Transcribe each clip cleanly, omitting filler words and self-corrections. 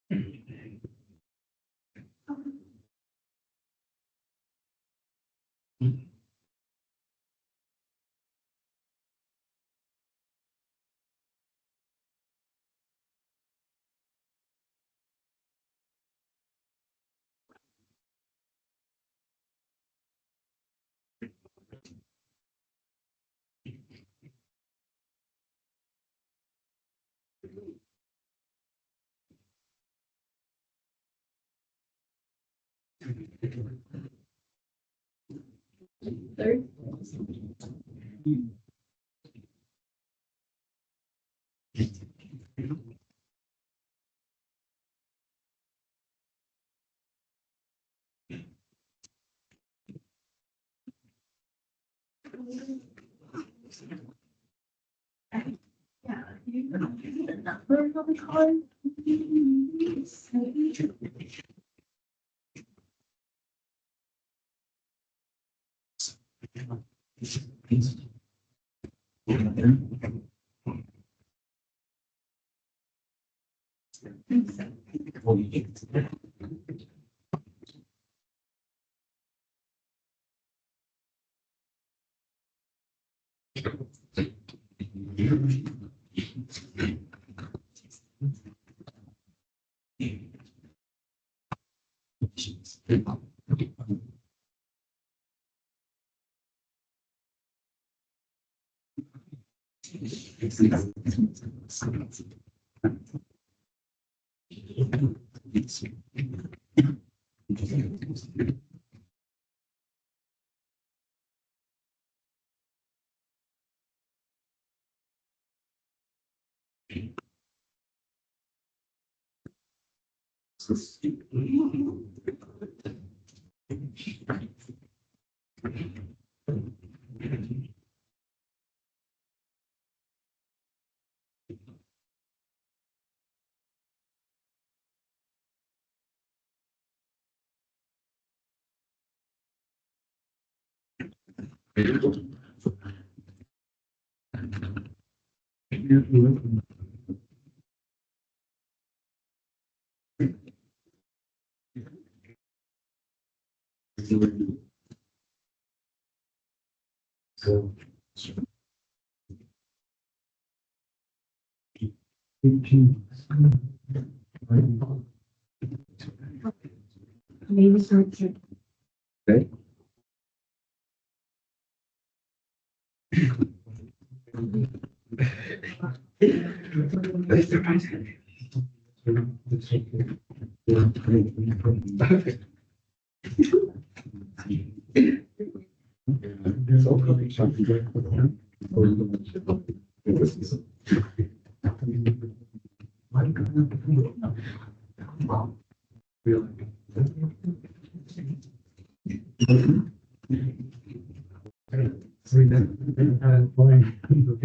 Third. Yeah, you the number on the card. Maybe search it. Okay.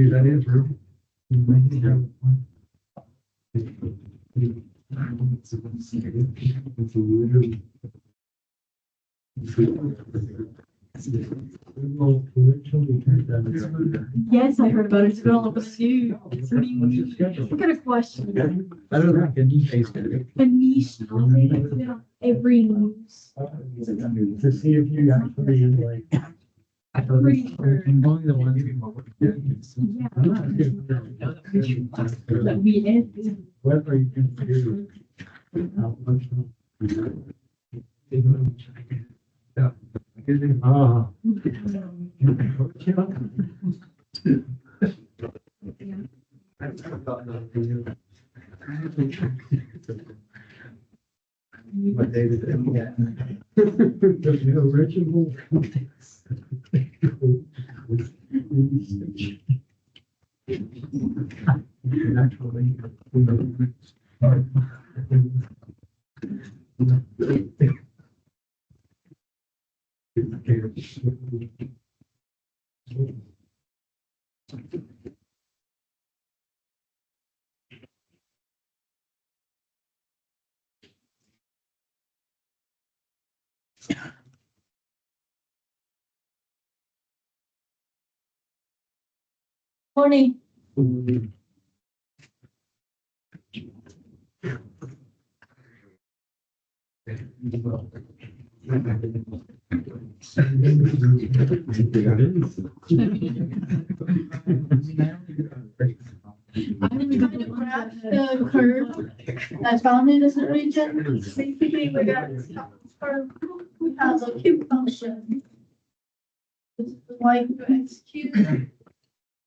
That is true. Yes, I heard about it. It's been all over the news. What kind of question? I don't know, can you taste it? A niche topic. It's been on every news. To see if you actually like. Pretty sure. Only the ones. That we ended. Whether you can do. How much. Yeah. Ah. But David, yeah. The original. Naturally. Morning. Graph the curve that's found in this region. Basically, we got this curve. We have a cube function. This is y x cube.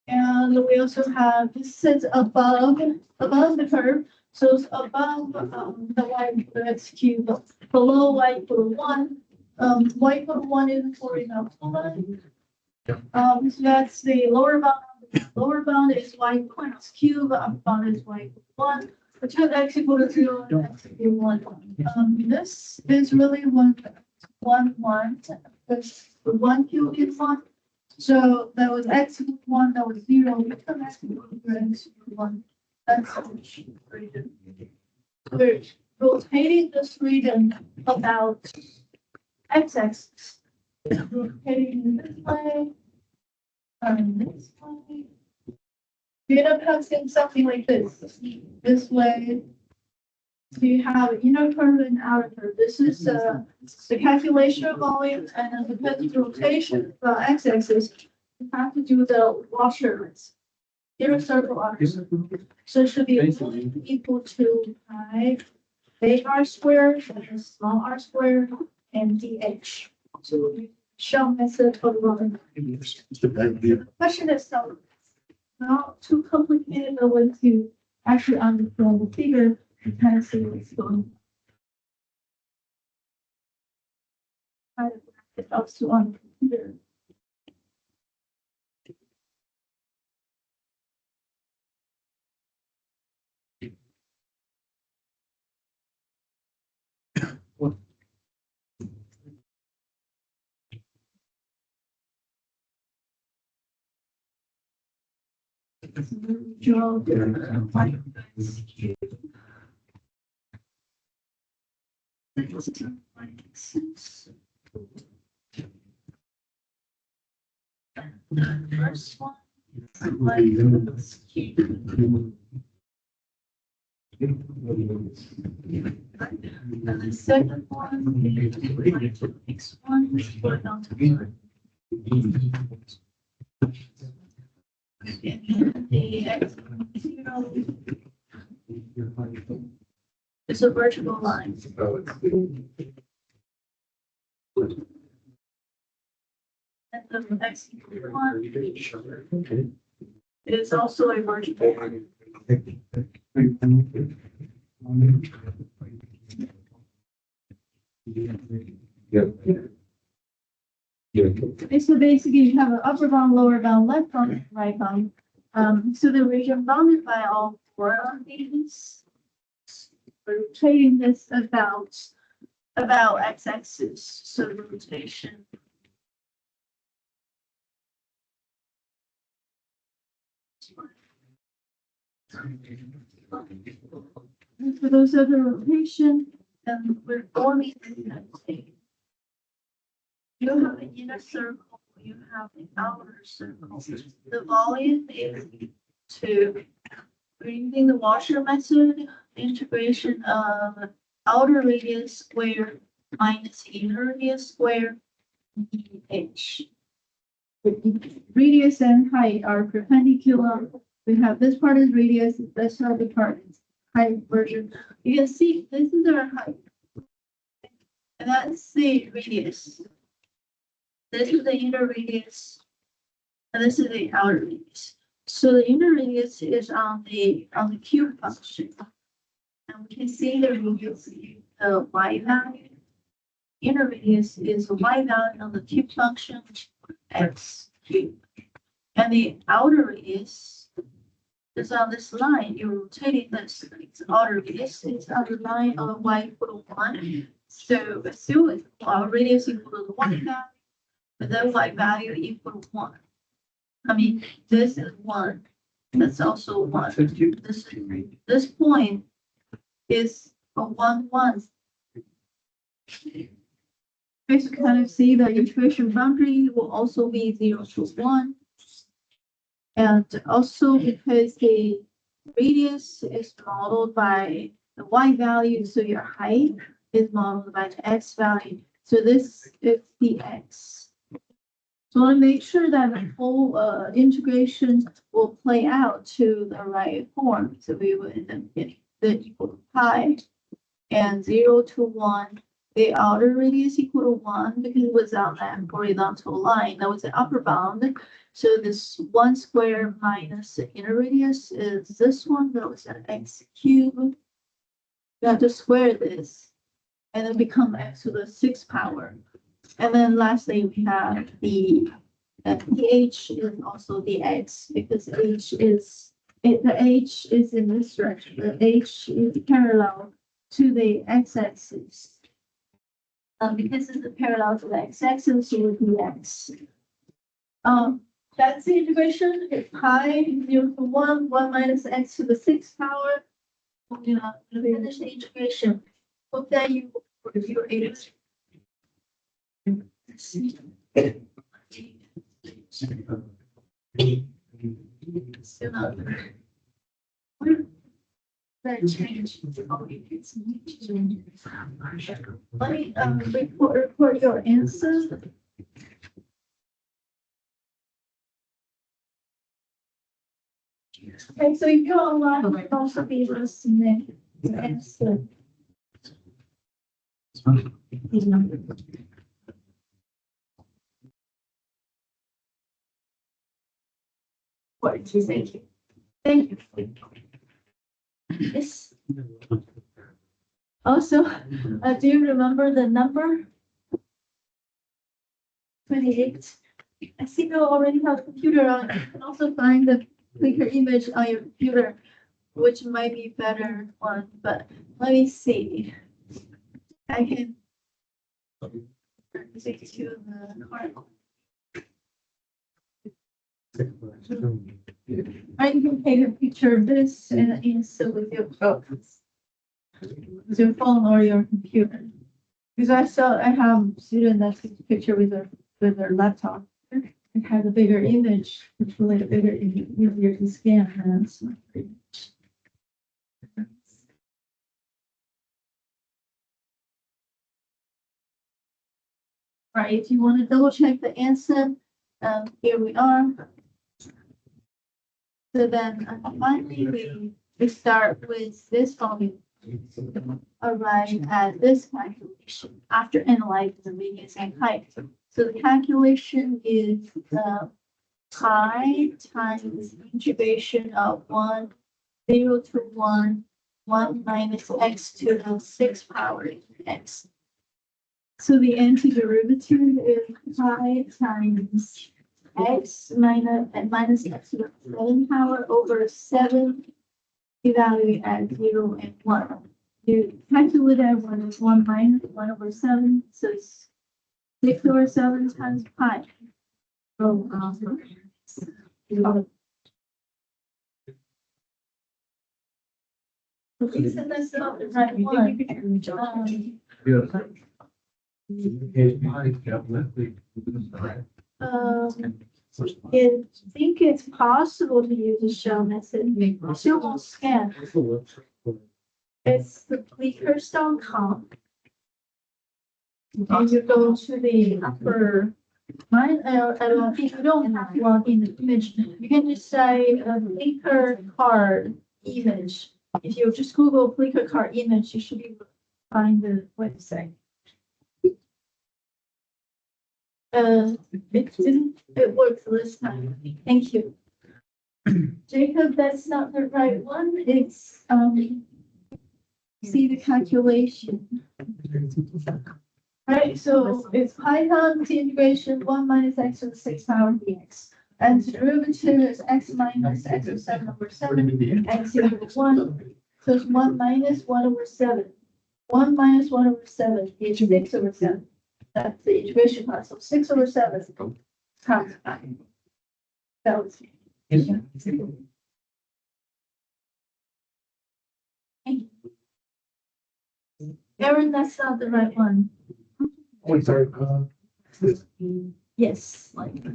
And we also have this sits above the curve. So it's above the y x cube, below y equal 1. Y equal 1 is horizontal line. So that's the lower bound. Lower bound is y equal x cube, upper bound is y equal 1. Which has x equal to 0 and x equal 1. This is really 1, 1. This 1 cube is 1. So that was x equal 1, that was 0, become x equal to x equal 1. That's the region. We're rotating this region about x-axis. Rotating this way, this way. You end up having something like this. This way. So you have inner curve and outer curve. This is the calculation of volume, and then because of rotation of x-axis, you have to do the Wassermann's inner circle arcs. So it should be equal to pi big R squared and small r squared and dh. So we show method of volume. The question is not too complicated, but when to actually understand the figure, you kind of see what's going on. It helps to on the computer. Draw the first one. And the second one, next one, put it down to one. The x zero is a vertical line. And the x equals 1 is also a vertical line. Okay, so basically you have an upper bound, lower bound, left bound, right bound. So the region bounded by all four of these. We're rotating this about x-axis, so rotation. And for those other rotation, we're forming this. You have an inner circle, you have an outer circle. The volume is we're using the Washer method, integration of outer radius squared minus inner radius squared dh. Radius and height are perpendicular. We have this part is radius, this other part is height version. You can see this is our height. And that's the radius. This is the inner radius, and this is the outer radius. So the inner radius is on the cube function, and we can see the radius, the y value. Inner radius is the y value on the cube function, x cube, and the outer radius is on this line. You're rotating this. It's outer radius. It's on the line of y equal to 1. So assume our radius equal to the y value. But then y value equal to 1. I mean, this is 1. That's also 1. This point is a 1, 1. Okay, so kind of see the integration boundary will also be 0 to 1. And also because the radius is modeled by the y value, so your height is modeled by the x value. So this is the x. So I want to make sure that the whole integration will play out to the right form. So we will end up getting the equal to pi and 0 to 1. The outer radius equal to 1 because it was on that horizontal line. That was the upper bound. So this 1 square minus the inner radius is this one. That was an x cubed. You have to square this and then become x to the 6th power. And then lastly, we have the h is also the x because the h is in this direction. The h is parallel to the x-axis. Because it's parallel to the x-axis, it would be x. That's the integration. It's pi 0 to 1, 1 minus x to the 6th power. You know, finish the integration. Hope that you were able to. Still not. That change. Let me report your answer. Okay, so if you're online, you can also be able to submit the answer. Thank you. Thank you. Yes. Also, do you remember the number? 28. I see you already have a computer on. You can also find the Flickr image on your computer, which might be better one, but let me see. I can take to the card. I can take a picture of this and insert with your phone. With your phone or your computer. Because I have students that take a picture with their laptop. It has a bigger image, which will make a bigger image easier to scan than small image. All right, if you want to double check the answer, here we are. So then finally we start with this volume. Arrive at this calculation after analyzing the radius and height. So the calculation is pi times integration of 1, 0 to 1, 1 minus x to the 6th power x. So the antiderivative is pi times x minus x to the 7th power over 7, evaluate at 0 and 1. You calculate that one is 1 minus 1 over 7, so it's 6 over 7 times pi. So, isn't this not the right one? I think it's possible to use a shell method. Shell won't scan. It's the Flickr.com. And you go to the upper line. I don't think you don't have to log in the image. You can just say Flickr card image. If you just Google Flickr card image, you should be able to find the website. It works this time. Thank you. Jacob, that's not the right one. It's see the calculation. Right, so it's pi times the integration 1 minus x to the 6th power dx. And the derivative is x minus x to the 7 over 7, x equal to 1. So it's 1 minus 1 over 7. 1 minus 1 over 7 is 6 over 7. That's the integration part. So 6 over 7 times pi. That was Aaron, that's not the right one. Oh, sorry. Yes, like.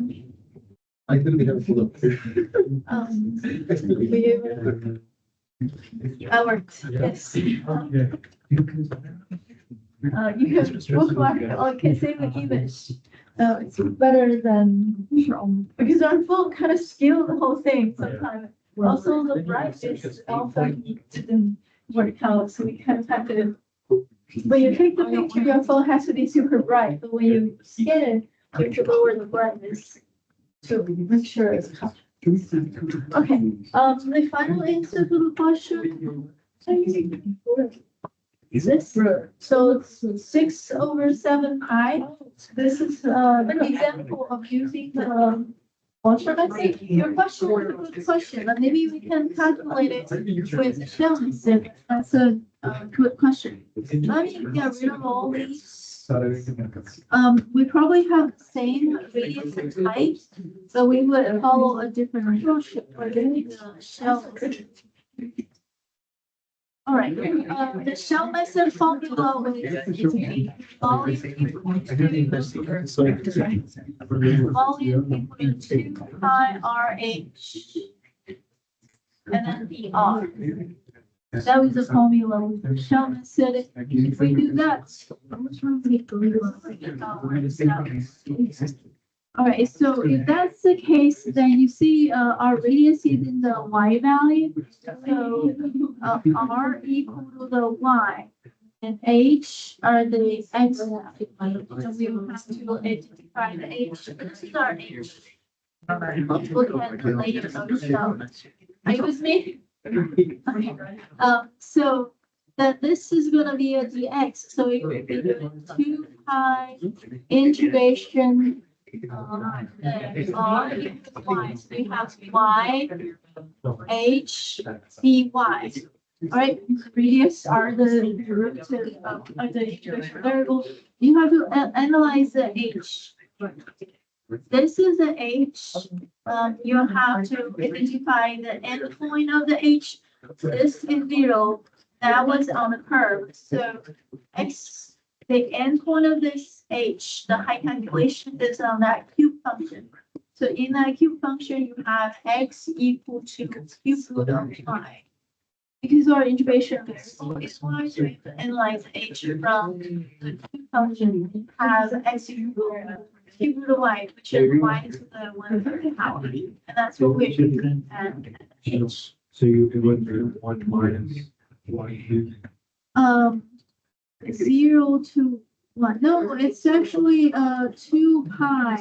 I didn't have a full up. I worked, yes. Yeah. you can bookmark or can save an image. It's better than because our phone kind of skew the whole thing sometimes. Also, the brightness often didn't work out, so we kind of have to. When you take the picture, your phone has to be super bright, but when you scan it, you have to lower the brightness to make sure it's covered. Okay, the final answer for the question. Is this? So it's 6/7 pi. This is an example of using the Washer method. Your question was a good question, but maybe we can calculate it with the shell method. That's a good question. Let me get rid of all these. We probably have the same radius and height, so we would follow a different approach for the shell method. All right, the shell method formula is volume equal to 2 pi RH and then dr. That was the formula with the shell method. If we do that, all right, so if that's the case, then you see our radius is in the y value. So r equal to the y and h are the x value. So we will have to identify the h. This is our h. Look at the layer of the shell. Are you with me? Okay. So then this is going to be a dx. So it will be 2 pi integration. We have y, h, dy. All right, radius are the derivative of the integration variable. You have to analyze the h. This is the h. You have to identify the endpoint of the h. This is 0. That was on the curve. So x. The endpoint of this h, the height calculation is on that cube function. So in that cube function, you have x equal to cube root of pi. Because our integration variable is y, so we can analyze h from the cube function. You have x equal to cube root of y, which is y to the 1/3 power. And that's what we're doing at h. So you would do 1 minus y. 0 to 1. No, it's actually 2 pi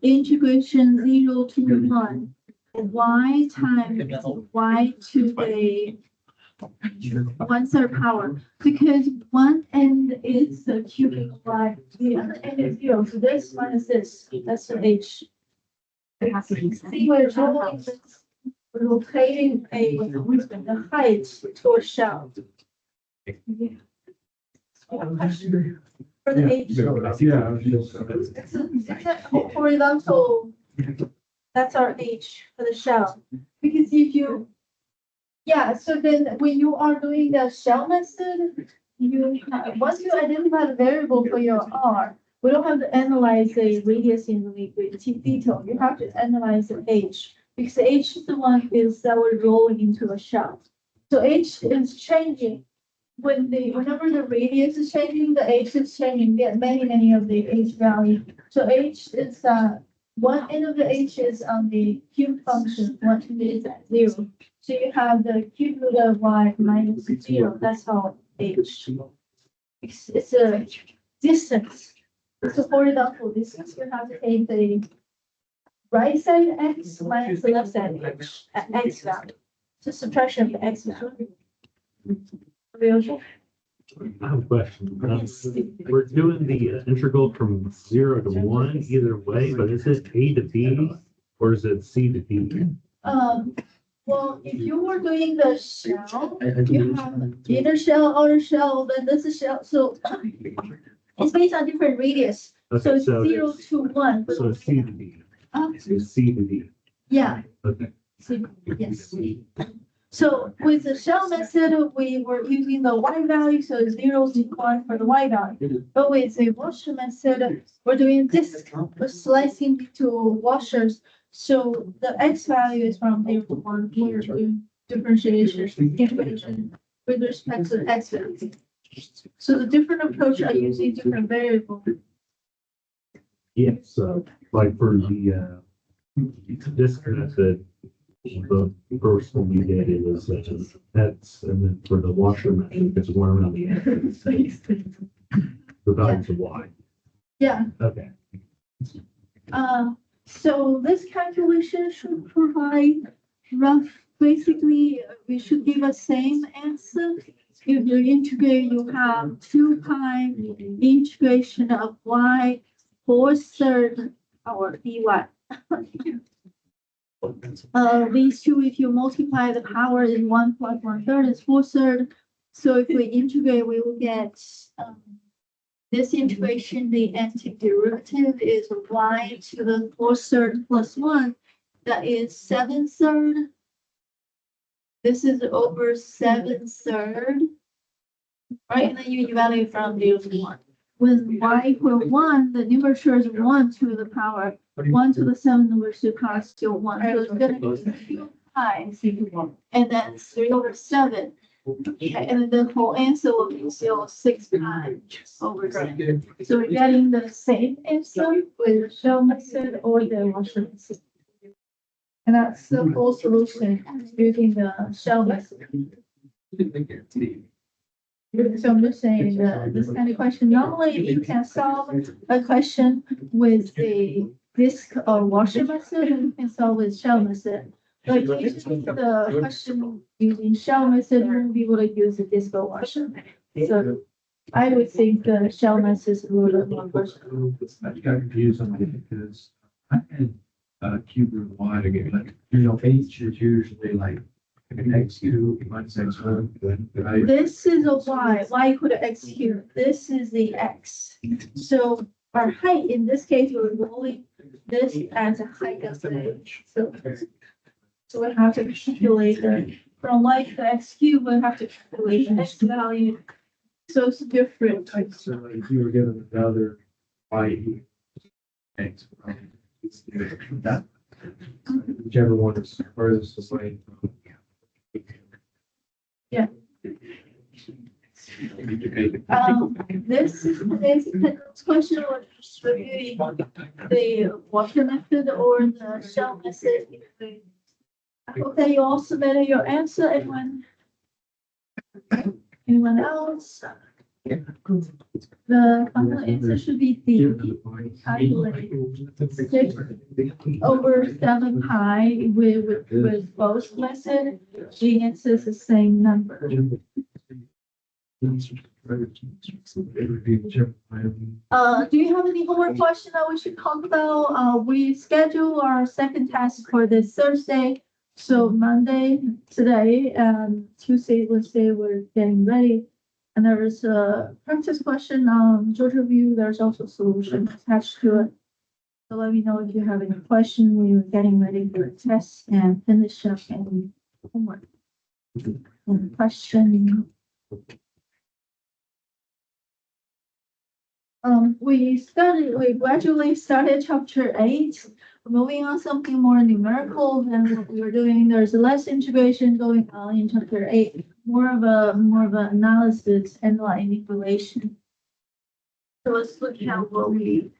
integration 0 to 1. Y times y to the 1/3 power. Because one end is the cubic y, the other end is 0. So this minus this, that's the h. See, we're rotating the height to a shell. For the h. It's a horizontal. That's our h for the shell. Because if you, so then when you are doing the shell method, once you identify the variable for your r, we don't have to analyze the radius in detail. You have to analyze the h, because h is the one that we're rolling into a shell. So h is changing. Whenever the radius is changing, the h is changing. Get many of the h value. So h is one end of the h is on the cube function, one end is at 0. So you have the cube root of y minus 0. That's how h. It's a distance. It's a horizontal distance. You have to take the right side x minus the left side x value. So subtraction of the x value. I have a question. We're doing the integral from 0 to 1 either way, but is it a to b or is it c to d? Well, if you were doing the shell, you have inner shell, outer shell, then this is shell. So it's based on different radius. Okay, So it's 0 to 1. So it's c to d. It's c to d. Yeah. Okay. So, yes. So with the shell method, we were using the y value, so 0 to 1 for the y value. But with the washer method, we're doing this. We're slicing into washers. So the x value is from 0 to 1. We're doing differentiation integration with respect to the x value. So the different approach are using different variables. Yes, like for the, this method, the first one we did, it was, X, and then for the washer method, it's one around the X. The values of Y. Yeah, Okay. so this calculation should provide rough, basically, we should give a same answer. If you integrate, you have 2 pi integration of y 4/3 or dy. These two, if you multiply the power in 1 plus 1/3 is 4/3. So if we integrate, we will get, this integration, the antiderivative is y to the 4/3 plus 1. That is 7/3. This is over 7/3. Right, and then you evaluate from 0 to 1. When y equal 1, the numerator is 1 to the power, 1 to the 7 numerator power is still 1. So it's gonna be 2 pi, and then 3/7. Okay, and then the whole answer will be still 6 pi over 7. So we're getting the same answer with the shell method or the washer method. And that's the full solution using the shell method. So I'm just saying, this kind of question, normally you can solve a question with the disk or washer method, and you can solve with shell method. But usually the question using shell method, you won't be able to use the disk or washer. So I would think the shell method is a little bit more versatile. I got confused on it because I had cube root y to get like, H is usually like an x cube minus x1, right? This is a y equal to x cubed. This is the x. So our height, in this case, we're rolling this as a height of the edge. So we have to calculate the, from y to x cubed, we have to calculate the x value. So it's different. So if you were given another y x, that, whichever one is furthest away. Yeah. This is this question was just reviewing the washer method or the shell method. I hope that you all submitted your answer. Anyone else? The final answer should be D. Calculate 6 over 7 pi with both method. The answer is the same number. Do you have any homework question that we should talk about? We schedule our second test for this Thursday. So Monday, today, and Tuesday, Wednesday, we're getting ready. And there is a practice question on Georgia View. There's also solution attached to it. So let me know if you have any question when you're getting ready for the test and finish up any homework. Any question? We gradually started chapter 8. Moving on something more numerical than what we were doing. There's less integration going on in chapter 8, more of an analysis and line relation. So let's look at what we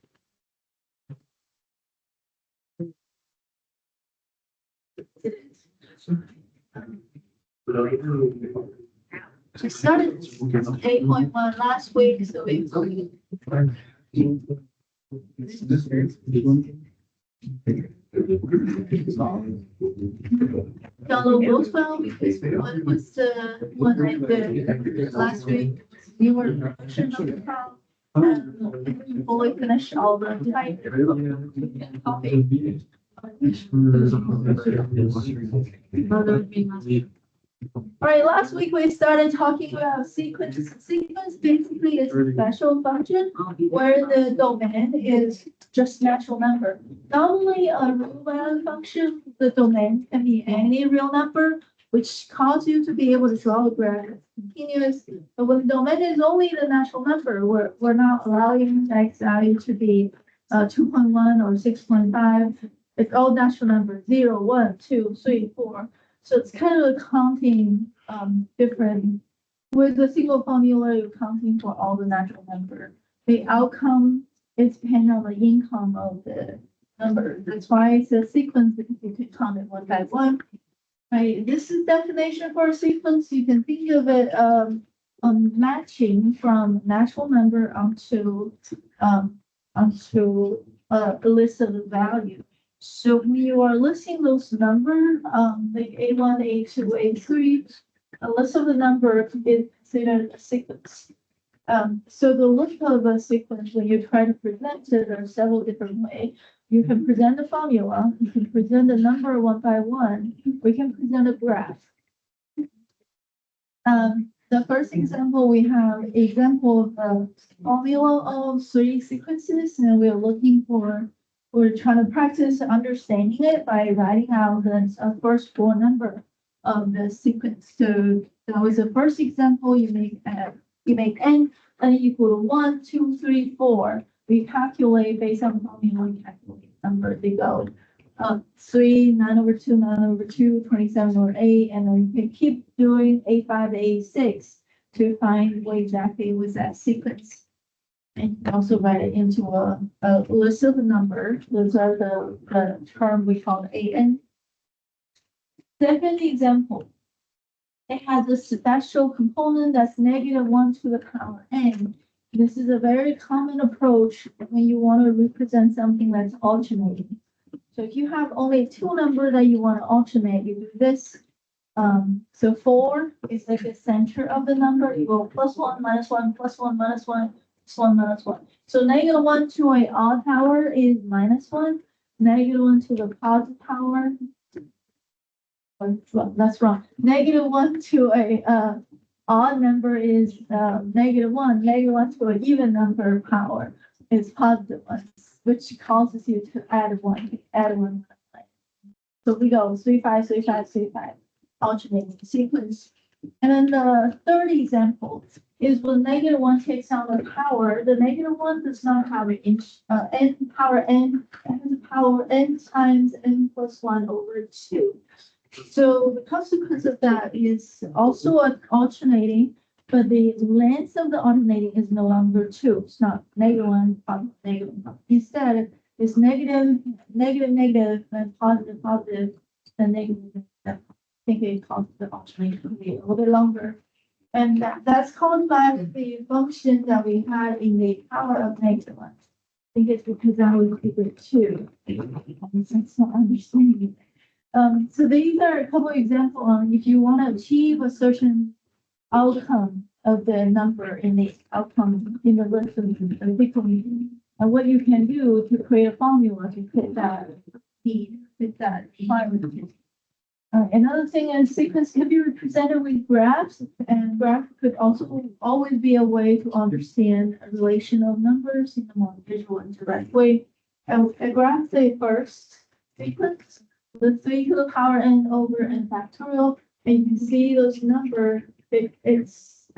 We started 8.1 last week, so we download those files because one was the one I did last week. You were version of the file. And fully finished all the type. Copy. All right, last week we started talking about sequence. Sequence basically is a special function where the domain is just natural number. Normally a rule-bound function, the domain can be any real number, which causes you to be able to draw a graph continuous. But when the domain is only the natural number, we're not allowing the x value to be 2.1 or 6.5. It's all natural numbers, 0, 1, 2, 3, 4. So it's kind of counting different with a single formula, you're counting for all the natural number. The outcome is dependent on the income of the number. That's why it's a sequence, because you can count it one by one. Right, this is definition for a sequence. You can think of it, matching from natural number onto a list of the value. So when you are listing those numbers, like A1, A2, A3, a list of the number is considered a sequence. So the look of a sequence, when you try to present it, there are several different ways. You can present a formula, you can present a number one by one, we can present a graph. The first example, we have example of a formula of 3 sequences, and we're trying to practice understanding it by writing out the first 4 number of the sequence. So that was the first example. You make n equal to 1, 2, 3, 4. We calculate based on formula, we calculate number they go. 3, 9/2, 9/2, 27/8, and then you can keep doing A5 to A6 to find what exactly was that sequence. And you can also write it into a list of the numbers. Those are the term we call AN. Second example, it has a special component that's -1 to the power n. This is a very common approach when you want to represent something that's alternating. So if you have only 2 numbers that you want to alternate, you do this. So 4 is like the center of the number. You go +1, -1, +1, -1, +1, -1. So -1 to a odd power is -1. -1 to the positive power. Well, that's wrong. -1 to a odd number is -1. -1 to an even number power is positive 1, which causes you to add 1. So we go 3, 5, 3, 5, 3, 5, alternating sequence. And then the third example is when -1 takes on the power. The -1 does not have an n power n. It has a power n times n plus 1 over 2. So the consequence of that is also an alternating, but the length of the alternating is no longer 2. It's not -1, -1. Instead, it's negative, and positive, and negative. I think it causes the alternating to be a little bit longer. And that's called by the function that we had in the power of -1. I think it's because that was equal to 2. That's not understanding it. So these are a couple of examples on if you want to achieve a certain outcome of the number in the outcome in the list of the and what you can do to create a formula to fit that requirement. Another thing is sequence can be represented with graphs, and graph could also always be a way to understand a relation of numbers in a more visual and direct way. A graph, say first sequence, the 3 to the power n over n factorial, and you can see those numbers. It's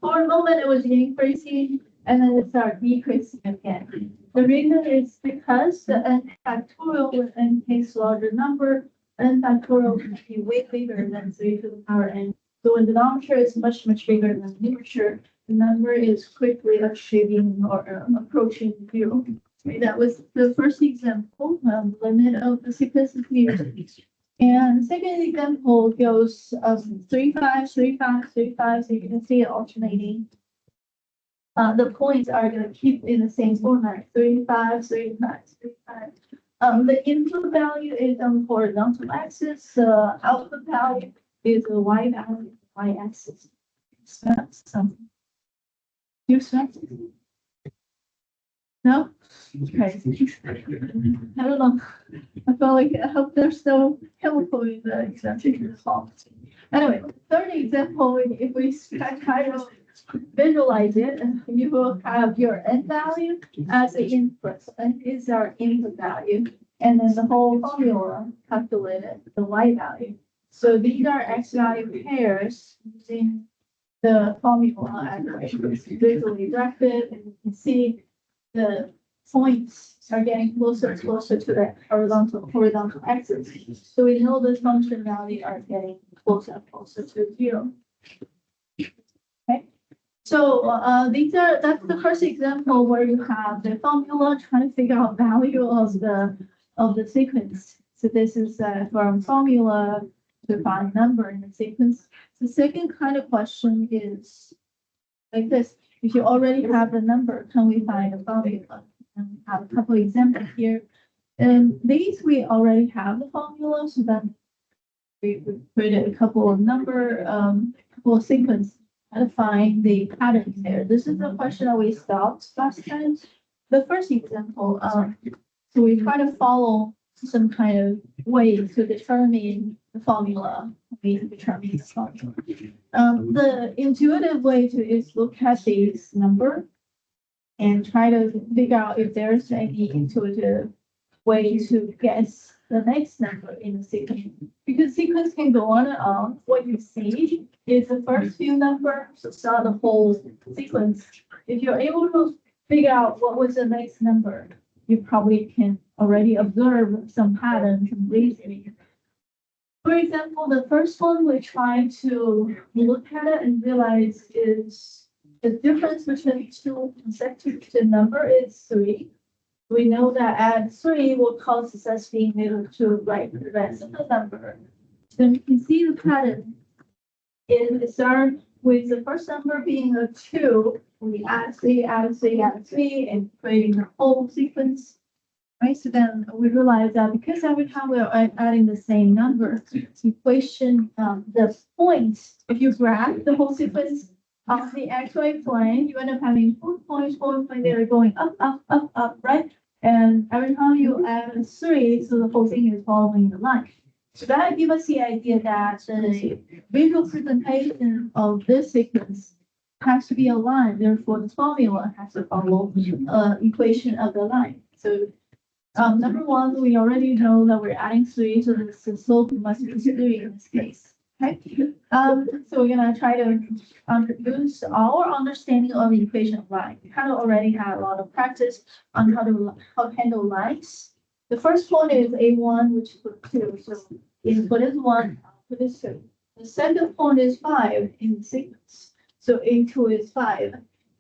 for a moment it was increasing, and then it started decreasing again. The reason is because the n factorial with n case larger number, n factorial can be way bigger than 3 to the power n. So when the denominator is much bigger than the numerator, the number is quickly achieving or approaching 0. Okay, that was the first example, limit of the sequence of years. And the second example goes 3, 5, 3, 5, 3, 5. So you can see it alternating. The points are going to keep in the same format: 3, 5, 3, 5, 3, 5. The input value is on the horizontal axis. Output value is the y value, y-axis. Something. You smell something? No? Okay. I don't know. I feel like I hope there's no chemical in the example fault. Anyway, third example, if we try to visualize it, you will have your n value as the input. N is our input value. And then the whole formula calculated the y value. So these are x value pairs using the formula as visually directed, and you can see the points are getting closer and closer to the horizontal axis. So we know the function value are getting closer and closer to 0. So, that's the first example where you have the formula trying to figure out value of the sequence. So this is, from formula to find number in the sequence. The second kind of question is like this: if you already have the number, can we find a formula? And we have a couple examples here. And these we already have the formula, so then we created a couple of couple of sequence and find the patterns there. This is the question that we stopped last time. The first example, so we try to follow some kind of way to determine the formula. We determine the formula. The intuitive way to is look at these number and try to figure out if there's any intuitive way to guess the next number in the sequence. Because sequence can go on and on. What you see is the first few numbers, so it's not the whole sequence. If you're able to figure out what was the next number, you probably can already observe some patterns and reasoning. For example, the first one we try to look at it and realize is the difference between two consecutive number is 3. We know that add 3 will cause us being able to write the rest of the number. Then you can see the pattern. It starts with the first number being a 2. We add 3, add 3, add 3, and creating the whole sequence. Right, so then we realize that because every time we're adding the same number, the equation, the points, if you graph the whole sequence of the XY plane, you end up having 4 points that are going up, up, up, up, right? And every time you add 3, so the whole thing is following the line. So that gives us the idea that the visual presentation of this sequence has to be a line. Therefore, the formula has to follow equation of the line. So number one, we already know that we're adding 3, so the slope must be 3 in this case. Okay. So we're gonna try to use our understanding of the equation of line. We kind of already had a lot of practice on how to handle lines. The first one is A1, which is 2. So input is 1, output is 2. The second point is 5 in the sequence. So A2 is 5.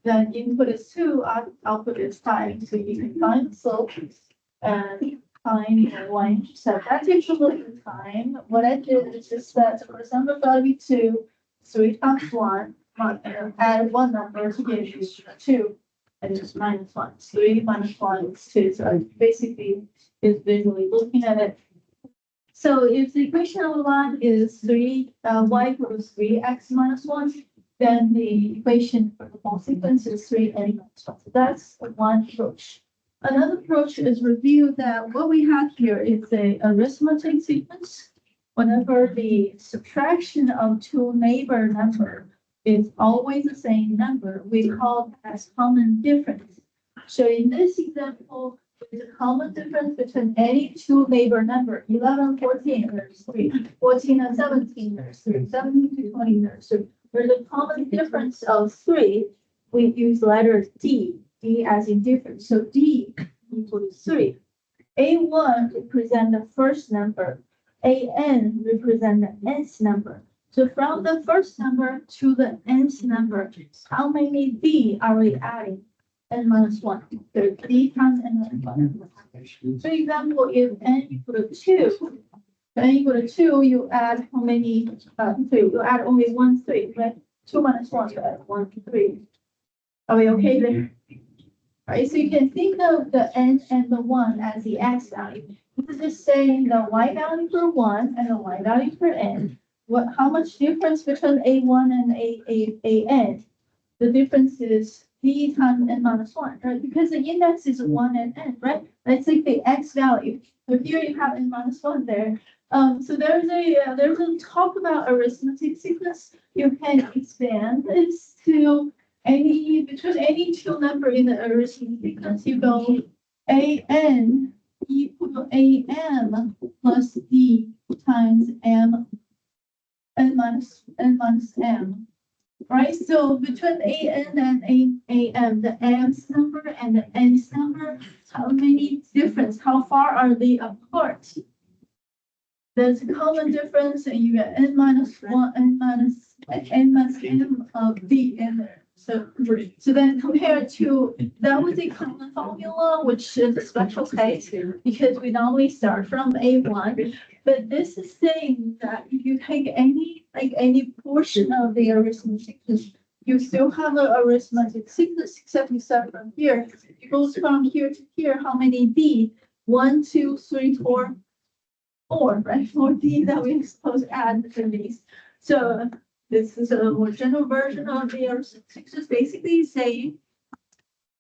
Then input is 2, output is 5. So you can find the slope and find one. So that takes a little bit of time. What I did is just that the first number gotta be 2, 3 times 1, add one number to give you 2, and just minus 1. 3 minus 1 is 2. So I basically is visually looking at it. So if the equation of the line is 3, y equals 3x minus 1, then the equation for the whole sequence is 3n minus 1. So that's one approach. Another approach is review that what we have here is a arithmetic sequence. Whenever the subtraction of two neighbor number is always the same number, we call that as common difference. So in this example, there's a common difference between any two neighbor number, 11, 14, there's 3, 14 and 17, there's 3, 17 to 20, there's 3. There's a common difference of 3. We use letter D. D as in difference. So D equals 3. A1 represent the first number. AN represent the nth number. So from the first number to the nth number, how many D are we adding? N minus 1. So D times N minus 1. For example, if N equal to 2, N equal to 2, you add how many? 3. You add only 1 3, right? 2 minus 1, you add 1 3. Are we okay there? Right, so you can think of the n and the 1 as the x value. This is just saying the y value for 1 and the y value for n. How much difference between a1 and an? The difference is d times n minus 1, right? Because the index is 1 and n, right? Let's take the x value. So here you have n minus 1 there. So there's a talk about arithmetic sequence. You can expand this to between any two number in the arithmetic sequence. You go an equal to am plus d times m n minus m. Right, so between an and am, the m's number and the n's number, how many difference? How far are they apart? There's a common difference, and you get n minus 1, n minus m of d in there. So then compared to, that was a common formula, which is a special case because we normally start from A1. But this is saying that if you take any portion of the arithmetic, you still have an arithmetic sequence, except you start from here. It goes from here to here. How many D? 1, 2, 3, 4, 4, right? 4 D that we're supposed to add to these. So this is a more general version of the arithmetic, just basically saying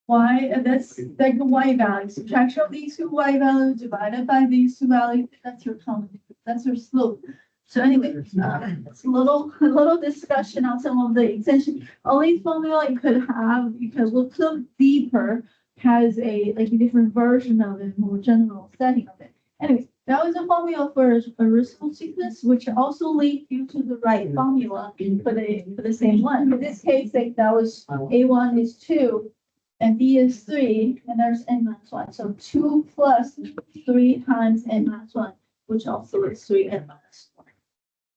y, and that's like the y value, subtraction of these two y values divided by these two values, that's your common, that's your slope. So anyway, it's a little discussion on some of the extension. Only formula you could have, you could look so deeper, has a different version of it, more general setting of it. Anyway, that was a formula for arithmetic sequence, which also leads you to the right formula for the same one. In this case, like that was A1 is 2 and B is 3, and there's n minus 1. So 2 plus 3 times n minus 1, which also is 3n minus 1.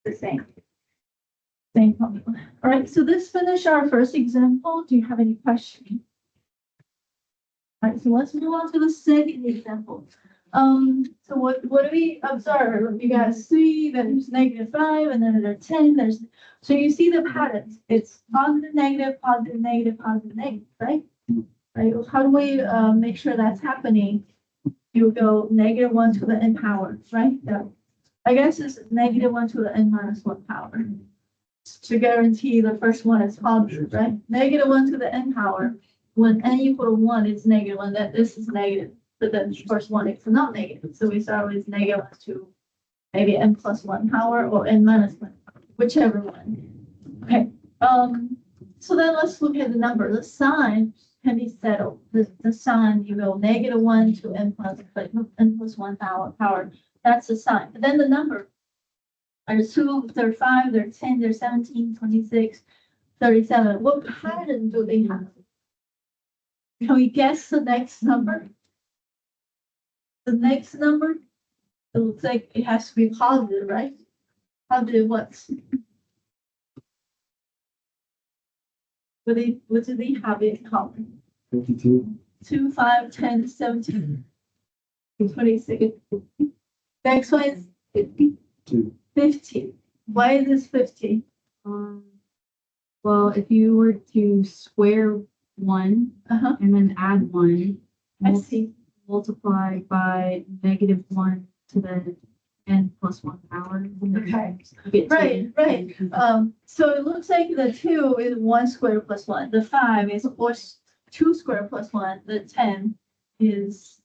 The same formula. All right, so this finished our first example. Do you have any questions? All right, so let's move on to the second example. So what do we observe? You guys see that there's -5, and then there's 10. So you see the patterns. It's positive, negative, positive, negative, positive, negative, right? Right. How do we make sure that's happening? You go -1 to the n power, right? Yeah. I guess it's -1 to the n minus 1 power to guarantee the first one is positive, right? -1 to the n power. When n equal to 1, it's -1. That this is negative. But then the first one is not negative. So we start with -1 to maybe n plus 1 power or n minus 1, whichever one. Okay. So then let's look at the number. The sign can be settled. The sign, you go -1 to n plus 1 power. That's the sign. But then the number. There's 2, there's 5, there's 10, there's 17, 26, 37. What pattern do they have? Can we guess the next number? The next number, it looks like it has to be positive, right? Positive what? What do they have in common? 52. 2, 5, 10, 17, 26. Next one is 50. 2. 50. Why is this 50? Well, if you were to square 1 Uh-huh, and then add 1, I see. multiply by -1 to the n plus 1 power. Okay. you get to- Right. So it looks like the 2 is 1 squared plus 1. The 5 is of course 2 squared plus 1. The 10 is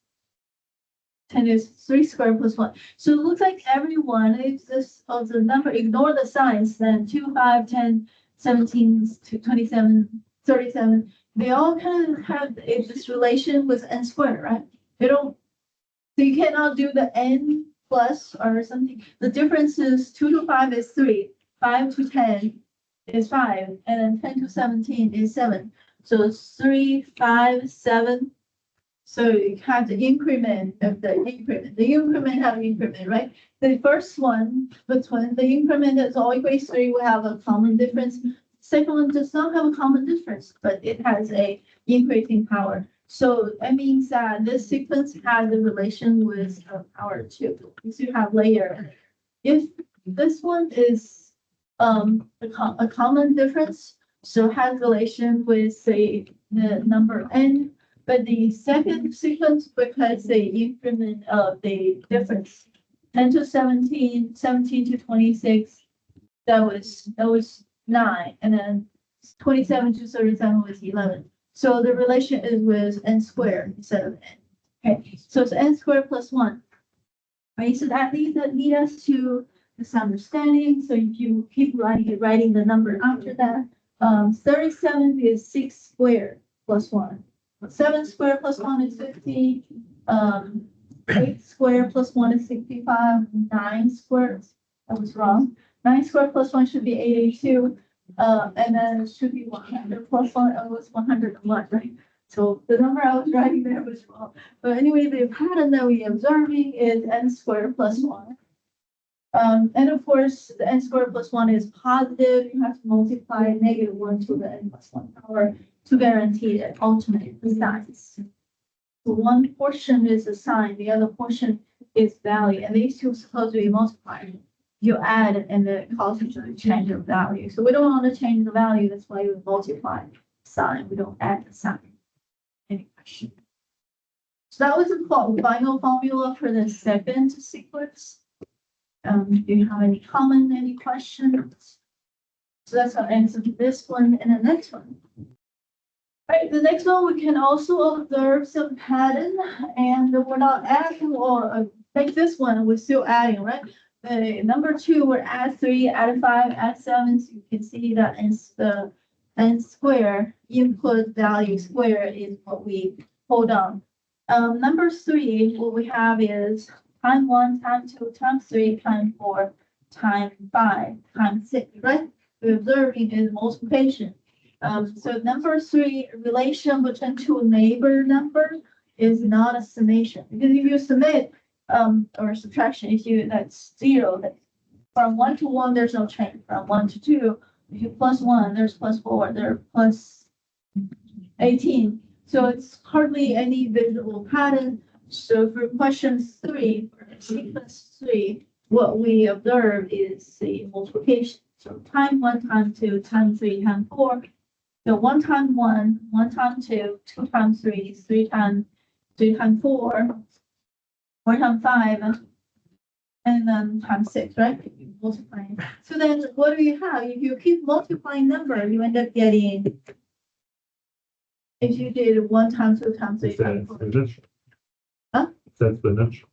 3 squared plus 1. So it looks like every one is this of the number, ignore the signs, then 2, 5, 10, 17, 27, 37. They all kind of have this relation with n squared, right? They don't, so you cannot do the n plus or something. The difference is 2 to 5 is 3, 5 to 10 is 5, and then 10 to 17 is 7. So it's 3, 5, 7. So you have the increment of the increment. The increment have increment, right? The first one, between the increment is always 3, we have a common difference. Second one does not have a common difference, but it has a increasing power. So that means that this sequence has a relation with power 2. You have layer. If this one is a common difference, so has relation with say the number n, but the second sequence, because the increment of the difference 10 to 17, 17 to 26, that was 9, and then 27 to 37 was 11. So the relation is with n squared instead of n. Okay, so it's n squared plus 1. Right, so that lead us to this understanding. So if you keep writing the number after that, 37 is 6 squared plus 1. 7 squared plus 1 is 50. 8 squared plus 1 is 65. 9 squared, that was wrong. 9 squared plus 1 should be 82. And then it should be 100 plus 1, it was 101, right? So the number I was writing there was wrong. But anyway, the pattern that we're observing is n squared plus 1. And of course, the n squared plus one is positive. You have to multiply -1 to the n plus one power to guarantee the alternate signs. So one portion is a sign, the other portion is value, and these two are supposed to be multiplied. You add and it causes you to change the value. So we don't want to change the value, that's why we multiply sign, we don't add the sign. Any question? So that was the final formula for the second sequence. Do you have any questions? So that's our answer to this one and the next one. Right, the next one, we can also observe some pattern, and we're not adding or like this one, we're still adding, right? The number 2, we're add 3, add 5, add 7, so you can see that is the n square input value square is what we hold on. Number 3, what we have is time 1, time 2, time 3, time 4, time 5, time 6, right? We're observing is multiplication. So number 3, relation between two neighbor numbers is not a summation, because if you submit or subtraction, that's 0, that from 1 to 1, there's no change. From 1 to 2, if you plus 1, there's plus 4, there's plus 18. So it's hardly any visible pattern. So for question 3, for sequence 3, what we observe is the multiplication. So time 1, time 2, time 3, time 4. So 1 time 1, 1 time 2, 2 times 3, 3 times 4, 4 times 5, and then times 6, right? Multiplying. So then what do you have? If you keep multiplying number, you end up getting, if you did 1 times 2 times 3 Is that times 4, exponential? Huh? That's exponential.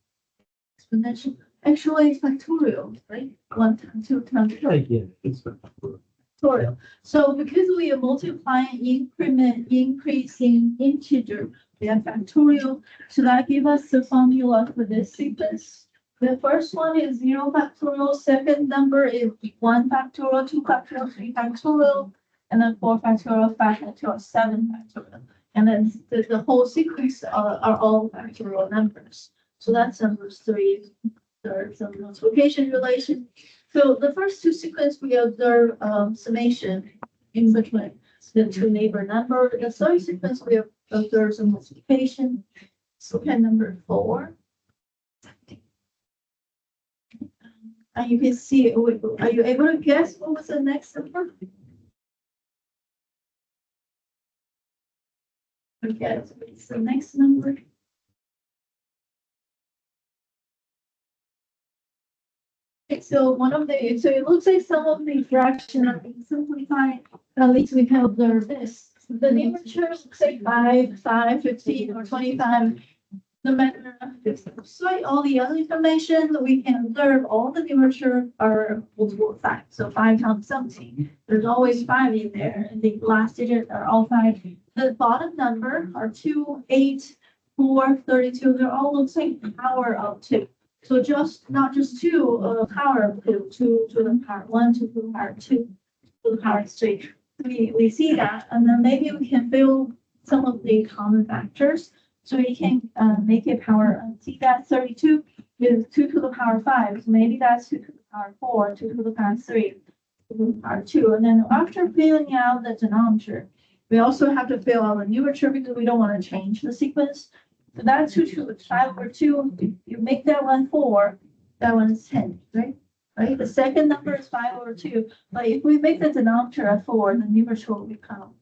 exponential. Actually, it's factorial, right? 1 times 2 times 3. Yeah, it's factorial. Factorial. So because we are multiplying increasing integer, we have factorial. So that gives us the formula for this sequence. The first one is 0 factorial. Second number is 1 factorial, 2 factorial, 3 factorial, and then 4 factorial, 5 factorial, 7 factorial. And then the whole sequence are all factorial numbers. So that's number 3. There's some multiplication relation. So the first two sequences we observe summation in between the two neighbor number. The third sequence we observe some multiplication. So okay, number 4. And you can see, are you able to guess what was the next number? Okay, so it's the next number. Okay, so so it looks like some of the fractions are being simplified, but at least we can observe this. The numerature looks like 5, 15, or 25. No matter, despite all the other information, we can observe all the numerature are multiple of 5. So 5 times 17. There's always 5 in there, and the last digit are all 5. The bottom number are 2, 8, 4, 32. They're all the same power of 2. So not just 2 power of 2, 2 to the power 1, 2 to the power 2, to the power 3. We see that, and then maybe we can fill some of the common factors. So we can make it power, see that 32 is 2 to the power 5. So maybe that's 2 to the power 4, 2 to the power 3, 2 to the power 2. And then after filling out the denominator, we also have to fill out the numerator because we don't want to change the sequence. So that's 2 to the 5 over 2. You make that one 4, that one is 10, right? Right. The second number is 5 over 2. But if we make the denominator a 4, the numerator will become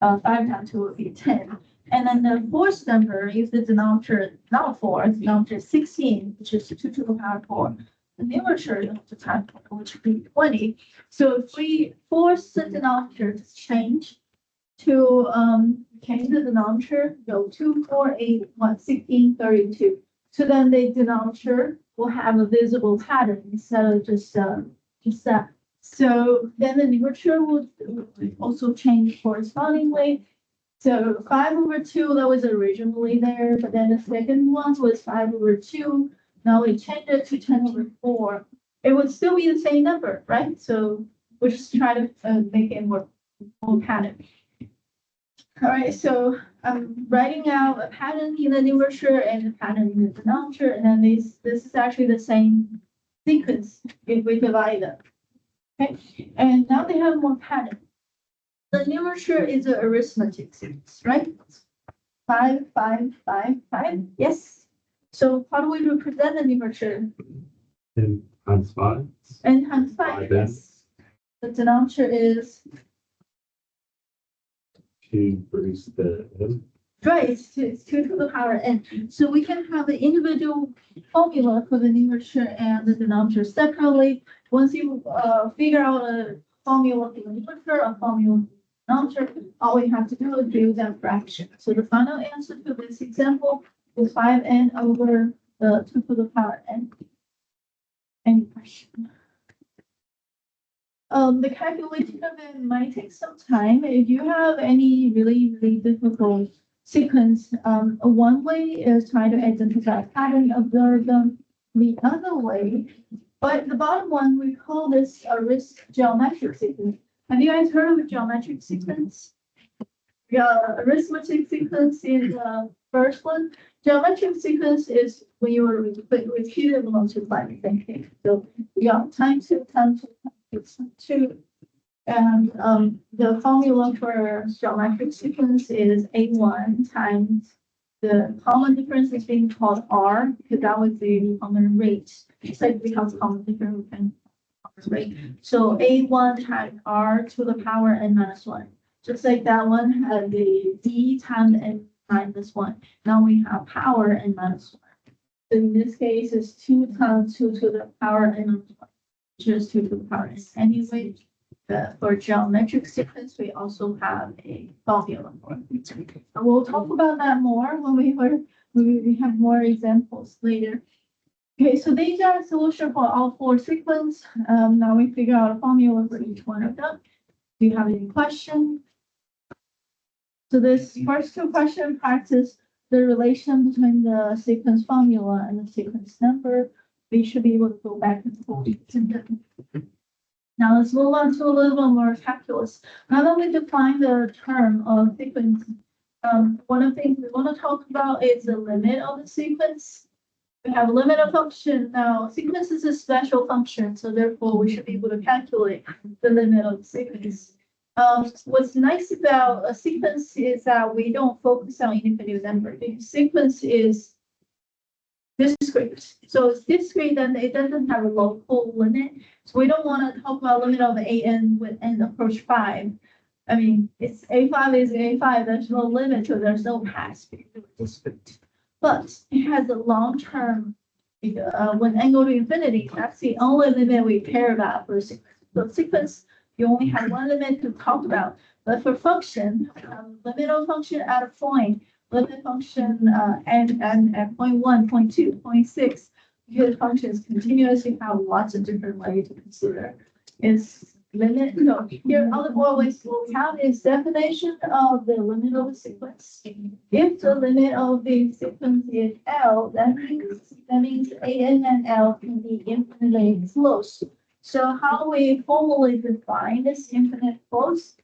5 times 2 will be 10. And then the fourth number, if the denominator not 4, the denominator is 16, which is 2 to the power 4. The numerator of the time, which would be 20. So if we force the denominator to change to change the denominator, go 2, 4, 8, 1, 16, 32. So then the denominator will have a visible pattern instead of just that. So then the numerator will also change correspondingly. So 5 over 2, that was originally there, but then the second one was 5 over 2. Now we changed it to 10 over 4. It would still be the same number, right? So we'll just try to make it more pattern. All right, so I'm writing out a pattern in the numerator and a pattern in the denominator, and then this is actually the same sequence if we divide them. Okay, and now they have more pattern. The numerature is an arithmetic sequence, right? 5, 5, 5, 5, yes. So how do we represent the numerature? And times 5. N times 5, Five n. yes. The denominator is, 2 raised to the n. right, it's 2 to the power n. So we can have the individual formula for the numerature and the denominator separately. Once you figure out a formula for the numerature, a formula for the denominator, all we have to do is do that fraction. So the final answer to this example is 5n over the 2 to the power n. Any question? The calculation of it might take some time. If you have any really difficult sequence, one way is try to identify pattern, observe them. The other way, but the bottom one, we call this a geometric sequence. Have you guys heard of a geometric sequence? Yeah, arithmetic sequence is the first one. Geometric sequence is when you are repeated multiply the same thing. So you got times 2 times 2 times 2. And the formula for geometric sequence is A1 times the common difference is being called R, because that was the common rate. It's like because common difference and rate. So A1 times R to the power n minus 1. Just like that one had the D times n minus 1. Now we have power n minus 1. So in this case, it's 2 times 2 to the power n minus 1, which is 2 to the power n. Anyway, for geometric sequence, we also have a formula for it. And we'll talk about that more when we have more examples later. Okay, so these are solution for all 4 sequence. Now we figure out a formula for each one of them. Do you have any questions? So this first 2 question practice the relation between the sequence formula and the sequence number. We should be able to go back and forth. Now let's move on to a little bit more calculus. Now that we define the term of sequence, one of the things we want to talk about is the limit of the sequence. We have a limit of function. Now sequence is a special function, so therefore we should be able to calculate the limit of the sequence. What's nice about a sequence is that we don't focus on infinite number. Because sequence is discrete. So it's discrete and it doesn't have a local limit. So we don't want to talk about limit of an when n approach 5. I mean, it's A5 is A5. There's no limit to it. There's no past because it's discrete. But it has a long term. When n go to infinity, that's the only limit we care about for sequence. So sequence, you only have one limit to talk about. But for function, limit of function at a point, limit function and at point 1, point 2, point 6, because functions continuously have lots of different ways to consider. Is limit, no, here always what we have is definition of the limit of the sequence. If the limit of the sequence is L, that means an and L can be infinitely close. So how do we formally define this infinite close?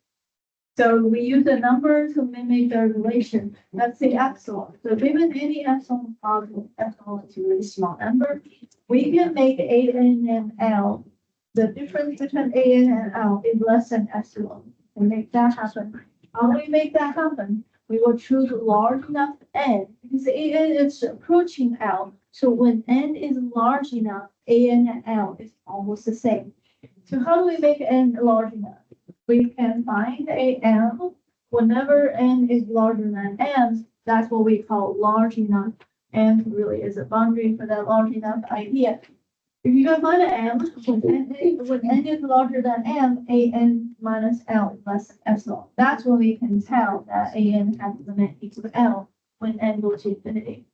So we use a number to mimic the relation. That's the epsilon. So given any epsilon possible, epsilon is a really small number, we can make an and L. The difference between an and L is less than epsilon. And make that happen. How do we make that happen? We will choose large enough n because an is approaching L. So when n is large enough, an and L is almost the same. So how do we make n large enough? We can find an whenever n is larger than m. That's what we call large enough. M really is a boundary for that large enough idea. If you can find an m, when n is larger than m, an minus L is less than epsilon. That's when we can tell that an has the limit equal to L when n goes to infinity.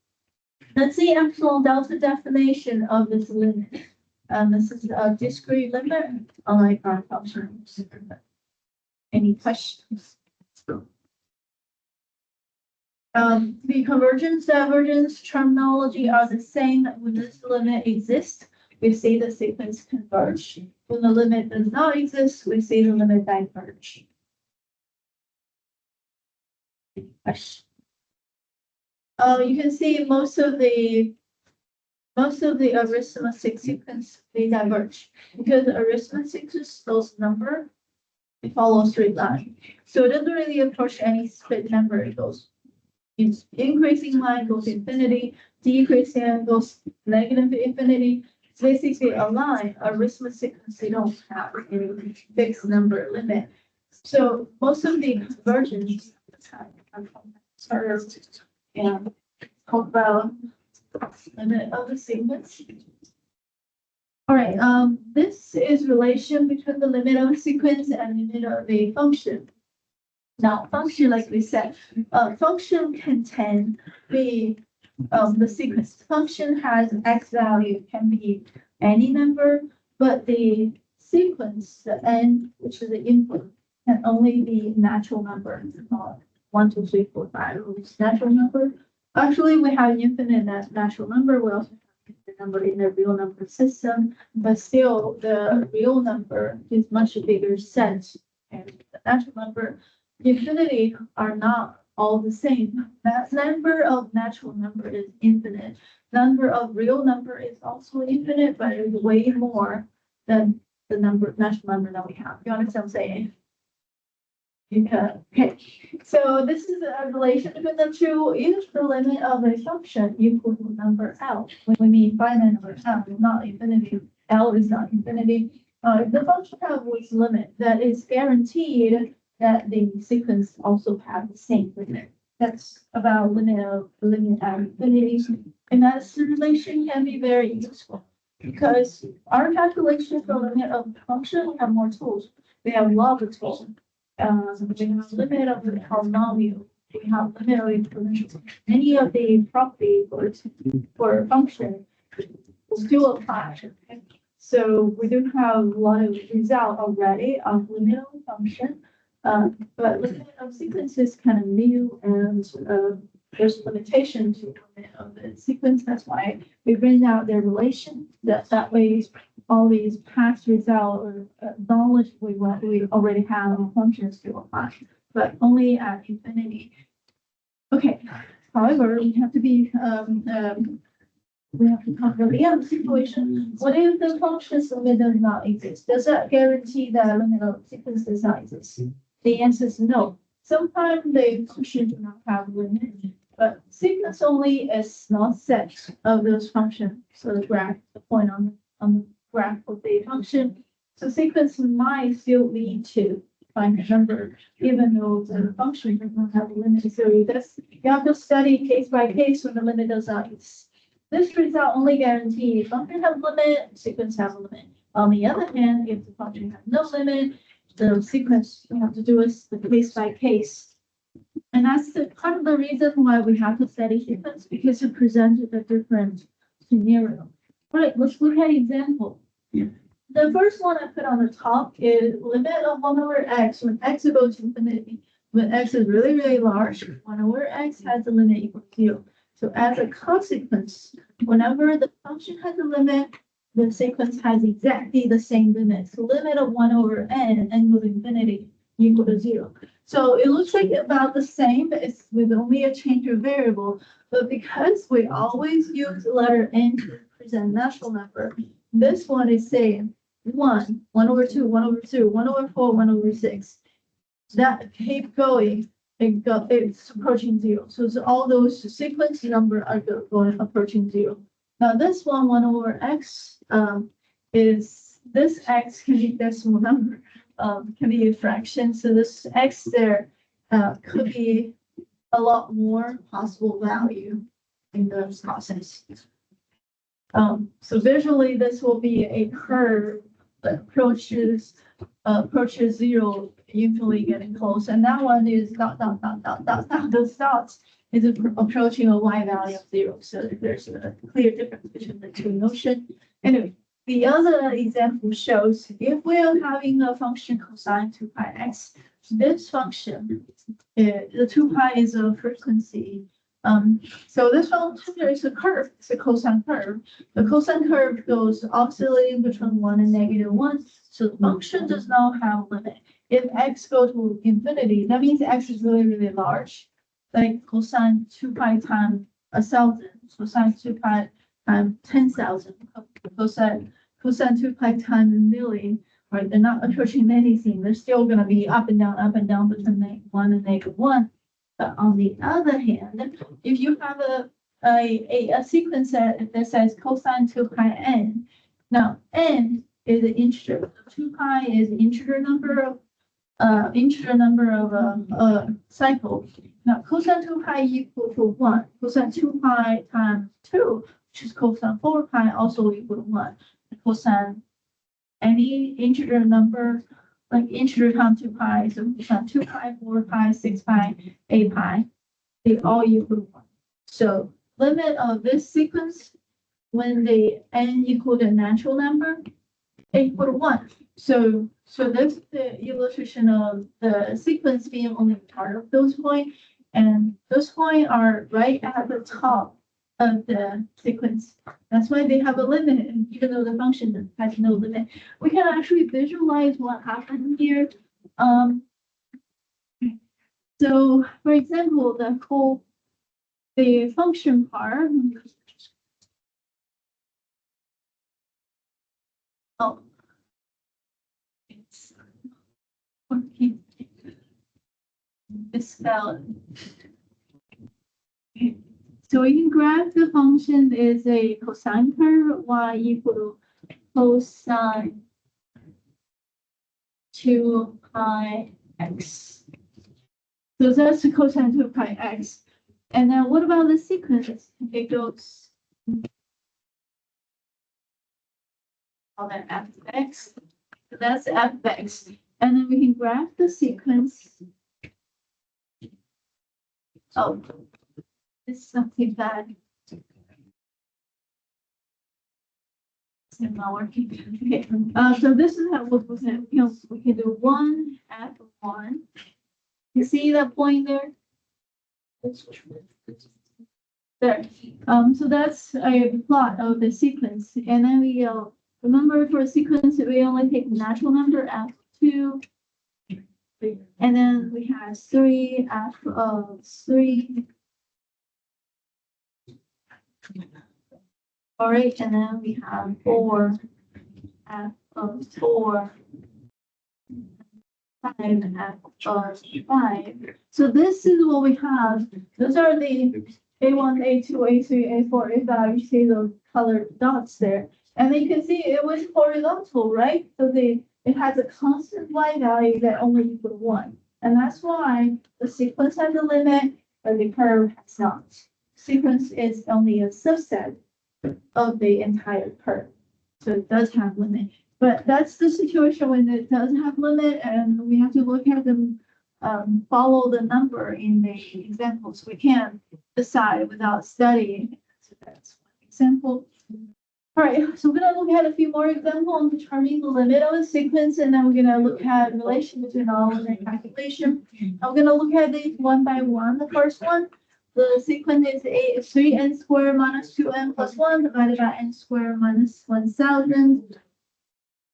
Let's see epsilon delta definition of this limit. This is a discrete limit, unlike our function. Any questions? The convergence, divergence terminology are the same when this limit exists. We say the sequence converge. When the limit does not exist, we say the limit diverge. Any questions? You can see most of the most of the arithmetic sequence, they diverge. Because arithmetic is those number, it follows straight line. So it doesn't really approach any split number. It goes in increasing line goes infinity, decreasing goes negative infinity. It's basically a line, arithmetic sequence, they don't have any fixed number limit. So most of the conversions are and talk about limit of the sequence. All right, this is relation between the limit of a sequence and limit of a function. Now, function, like we said, function can be the sequence. Function has x value, can be any number, but the sequence, the n, which is the input, can only be natural number, 1, 2, 3, 4, 5, which is natural number. Actually, we have infinite natural number. We also have the number in the real number system, but still the real number is much bigger set. And the natural number, infinity are not all the same. That number of natural number is infinite. Number of real number is also infinite, but it's way more than the number, natural number that we have. You understand what I'm saying? Okay, so this is a relation between the two. If the limit of a function equal to number L, when we mean finite number L, not infinity, L is not infinity. If the function have its limit, that is guaranteed that the sequence also have the same limit. That's about limit at infinity. And that relation can be very useful because our calculation for limit of function, we have more tools. We have log tools. We have limit of the polynomial. We have limit of exponential. Many of the properties for function still apply. So we do have a lot of result already of limit of function. But limit of sequence is kind of new and there's limitation to limit of the sequence. That's why we bring out their relation. That way, all these past result or knowledge we already have on functions still apply, but only at infinity. Okay. However, we have to be we have to cover the other situation. What if the function's limit does not exist? Does that guarantee that limit of sequence does not exist? The answer is no. Sometimes the function do not have limit, but sequence only a small set of those functions. So the graph, the point on the graph of the function. So sequence might still lead to finite number, even though the function does not have a limit. So you have to study case by case when the limit does not exist. This result only guarantees function has a limit, sequence has a limit. On the other hand, if the function has no limit, the sequence we have to do is the case by case. And that's part of the reason why we have to study sequence, because it presented a different scenario. All right, let's look at example. The first one I put on the top is limit of 1 over x when x goes to infinity. When x is really, really large, 1 over x has a limit equal to 0. So as a consequence, whenever the function has a limit, the sequence has exactly the same limit. So limit of 1 over n goes to infinity equal to 0. So it looks like about the same, it's with only a change of variable. But because we always use the letter n to present natural number, this one is saying 1 over 2, 1 over 2, 1 over 4, 1 over 6. That keep going. It's approaching 0. So it's all those sequence number are going approaching 0. Now this one, 1 over x, is this x can be decimal number, can be a fraction. So this x there could be a lot more possible value in the process. So visually, this will be a curve that approaches 0, usually getting close. And that one is dot. Those dots is approaching a y value of 0. So there's a clear difference between the two notions. Anyway, the other example shows if we are having a function cosine 2 pi x, this function, the 2 pi is a frequency. So this function is a curve, it's a cosine curve. The cosine curve goes oscillating between 1 and -1. So the function does not have a limit. If x goes to infinity, that means x is really, really large. Like cosine 2 pi times 1,000. So sine 2 pi times 10,000, cosine 2 pi times a million, right? They're not approaching anything. They're still gonna be up and down between -1 and -1. But on the other hand, if you have a sequence that says cosine 2 pi n, now n is an integer. 2 pi is an integer number of cycles. Now cosine 2 pi equal to 1. Cosine 2 pi times 2, which is cosine 4 pi, also equal to 1. Cosine any integer number, like integer times 2 pi, so cosine 2 pi, 4 pi, 6 pi, 8 pi, they all equal to 1. So limit of this sequence when the n equal to a natural number, equal to 1. So this is the illustration of the sequence being only part of those points, and those points are right at the top of the sequence. That's why they have a limit, and even though the function has no limit, we can actually visualize what happened here. So for example, the function part. Oh. It's working. Misspelled. So we can graph the function is a cosine curve, y equal to cosine 2 pi x. So that's the cosine 2 pi x. And then what about the sequence? It goes all that f of x. So that's f of x. And then we can graph the sequence. Oh, this is something bad. It's not working. Okay. So this is how we can do 1 f of 1. You see that point there? There. So that's a plot of the sequence. And then we remember for a sequence, we only take natural number f2. And then we have 3 f of 3. All right, and then we have 4 f of 4. 5 f of 5. So this is what we have. Those are the A1, A2, A3, A4, A5. You see those colored dots there. And then you can see it was horizontal, right? So it has a constant y value that only equal to 1. And that's why the sequence has a limit, but the curve has not. Sequence is only a subset of the entire curve. So it does have limit. But that's the situation when it does have limit, and we have to look at them, follow the number in the examples. We can't decide without studying. So that's one example. All right, so we're gonna look at a few more examples on determining the limit of a sequence, and then we're gonna look at relation between all of the calculation. I'm gonna look at these one by one. The first one, the sequence is 3n squared minus 2n plus 1 divided by n squared minus 1,000.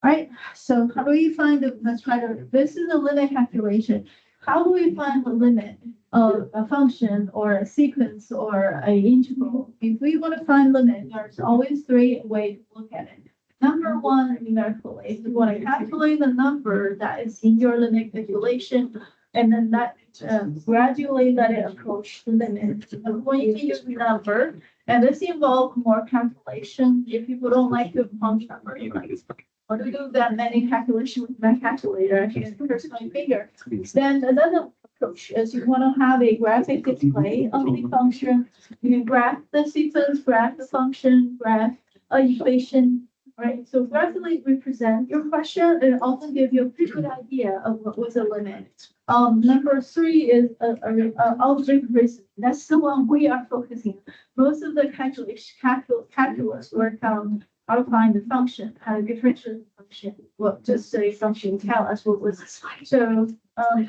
All right, so how do we find this is a limit calculation. How do we find the limit of a function or a sequence or an integral? If we want to find limit, there's always 3 ways to look at it. Number one, numerically, if you want to calculate the number that is in your limit calculation, and then that gradually let it approach the limit. When you can use the number, and this involves more calculation. If people don't like to punch number, you like. Or to do that many calculations with my calculator, I can press my finger. Then another approach is you want to have a graphic display of the function. You can graph the sequence, graph the function, graph an equation, right? So graphically represent your question and also give you a pretty good idea of what was the limit. Number 3 is algebraic reasoning. That's the one we are focusing on. Most of the calculus work on how to find the function, how to differentiate the function. Well, just the function tell us what was this. So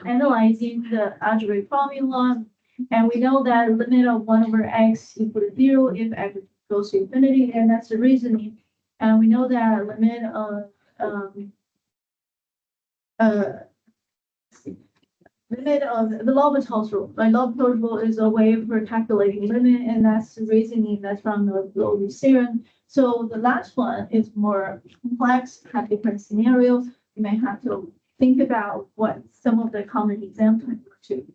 analyzing the algebraic formula, and we know that limit of 1 over x equal to 0 if x goes to infinity, and that's the reasoning. And we know that limit of limit of the L'Hopital's rule. Right, L'Hopital's rule is a way for calculating limit, and that's the reasoning that's from the Lewis theorem. So the last one is more complex, have different scenarios. You may have to think about what some of the common examples to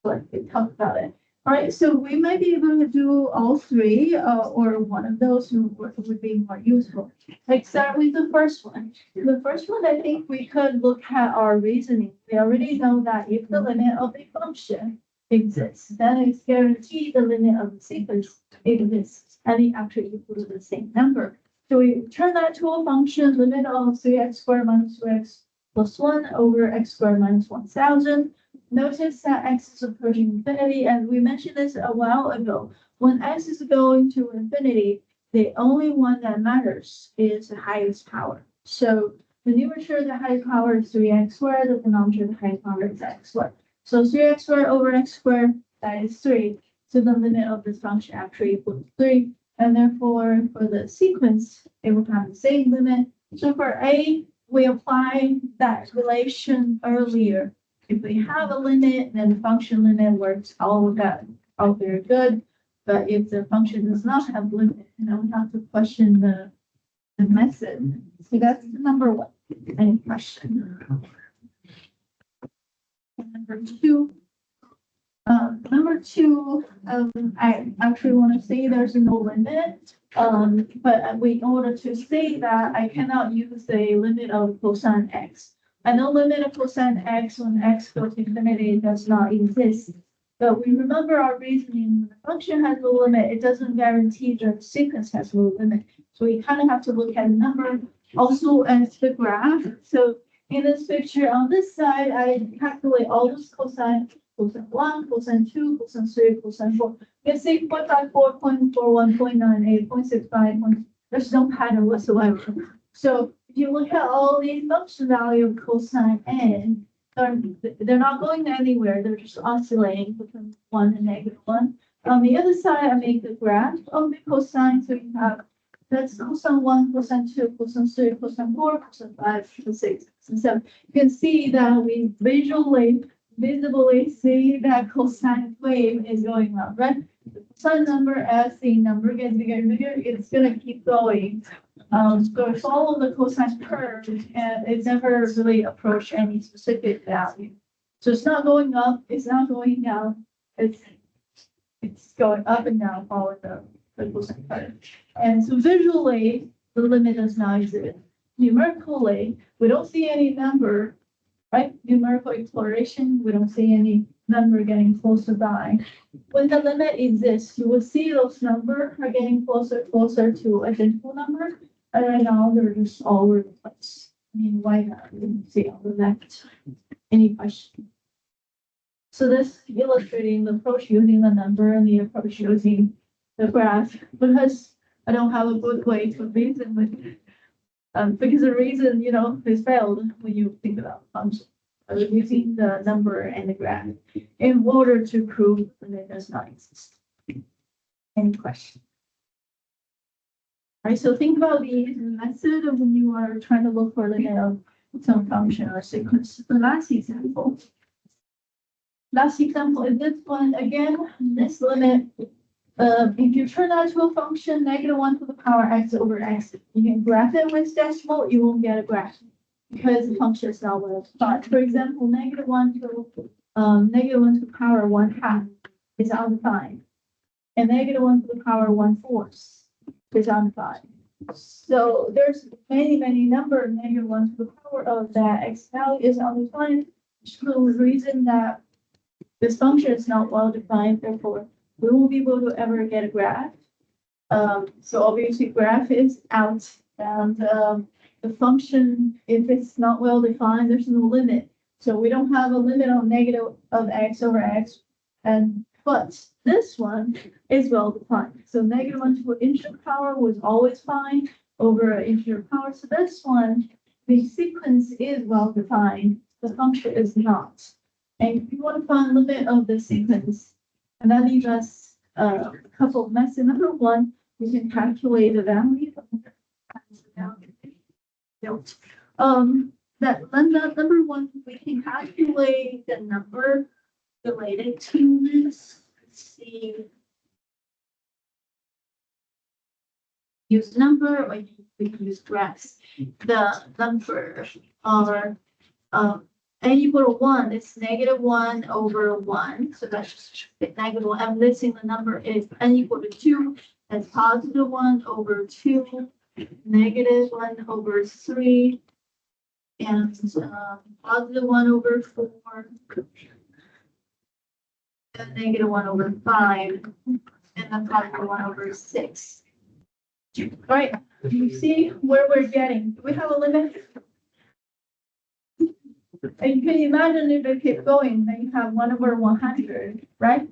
like talk about it. All right, so we might be able to do all three, or one of those would be more useful. Like start with the first one. The first one, I think we could look at our reasoning. We already know that if the limit of a function exists, then it's guaranteed the limit of the sequence exists, and it actually equal to the same number. So we turn that to a function, limit of 3x squared minus 2x plus 1 over x squared minus 1000. Notice that x is approaching infinity, and we mentioned this a while ago. When x is going to infinity, the only one that matters is the highest power. So the numerator, the highest power is 3x squared, the denominator, the highest power is x squared. So 3x squared over x squared, that is 3. So the limit of this function actually equals 3. And therefore, for the sequence, it will have the same limit. So for A, we apply that relation earlier. If we have a limit, then the function limit works all very good. But if the function does not have limit, then we have to question the method. So that's number one. Any question? Number two. I actually want to say there's no limit. But in order to say that, I cannot use the limit of cosine x. I know limit of cosine x when x goes to infinity does not exist. But we remember our reasoning, when the function has a limit, it doesn't guarantee the sequence has a limit. So we kind of have to look at the number also as the graph. So in this picture on this side, I calculate all those cosine 1, cosine 2, cosine 3, cosine 4. You can see 0.54, 0.41, 0.98, 0.65. There's no pattern whatsoever. So if you look at all these function value of cosine n, they're not going anywhere. They're just oscillating between 1 and -1. On the other side, I make the graph of the cosine. So you have that's cosine 1, cosine 2, cosine 3, cosine 4, cosine 5, cosine 6, cosine 7. You can see that we visibly see that cosine wave is going up, right? The cosine number, as the number gets bigger and bigger, it's gonna keep going. So follow the cosine curve, and it never really approach any specific value. So it's not going up, it's not going down, it's going up and down, following the cosine curve. And so visually, the limit does not exist. Numerically, we don't see any number, right? Numerical exploration, we don't see any number getting closer by. When the limit exists, you will see those numbers are getting closer to identical number. And right now, they're just all over the place. I mean, why not? We didn't see all of that. Any question? So this illustrating the approach using the number and the approach using the graph, because I don't have a good way to reason with it. Because the reason, is failed when you think about function. Using the number and the graph in order to prove that it does not exist. Any question? All right, so think about the method of when you are trying to look for the limit of some function or sequence. The last example is this one. Again, this limit, if you turn that to a function, -1 to the power x over x, you can graph it with decimal, you won't get a graph because the function is not well defined. For example, -1 to the power 1/2 is undefined, and -1 to the power 1/4 is undefined. So there's many number -1 to the power of that x value is undefined, which is the reason that this function is not well defined. Therefore, we won't be able to ever get a graph. So obviously, graph is out, and the function, if it's not well defined, there's no limit. So we don't have a limit on negative of x over x, but this one is well defined. So -1 to an integer power was always fine over an integer power. So this one, the sequence is well defined. The function is not. And if you want to find the limit of the sequence, and that leaves us a couple of methods. Number one, we can calculate the value. number one, we can calculate the number related to this. Let's see. Use number or we can use graphs. The number are, n equal to 1, it's -1/1. So that's just negative. I'm listing the number is n equal to 2, that's +1/2, -1/3, and +1/4, and -1/5, and then +1/6. All right, you see where we're getting. Do we have a limit? And you can imagine if it keep going, then you have 1/100, right?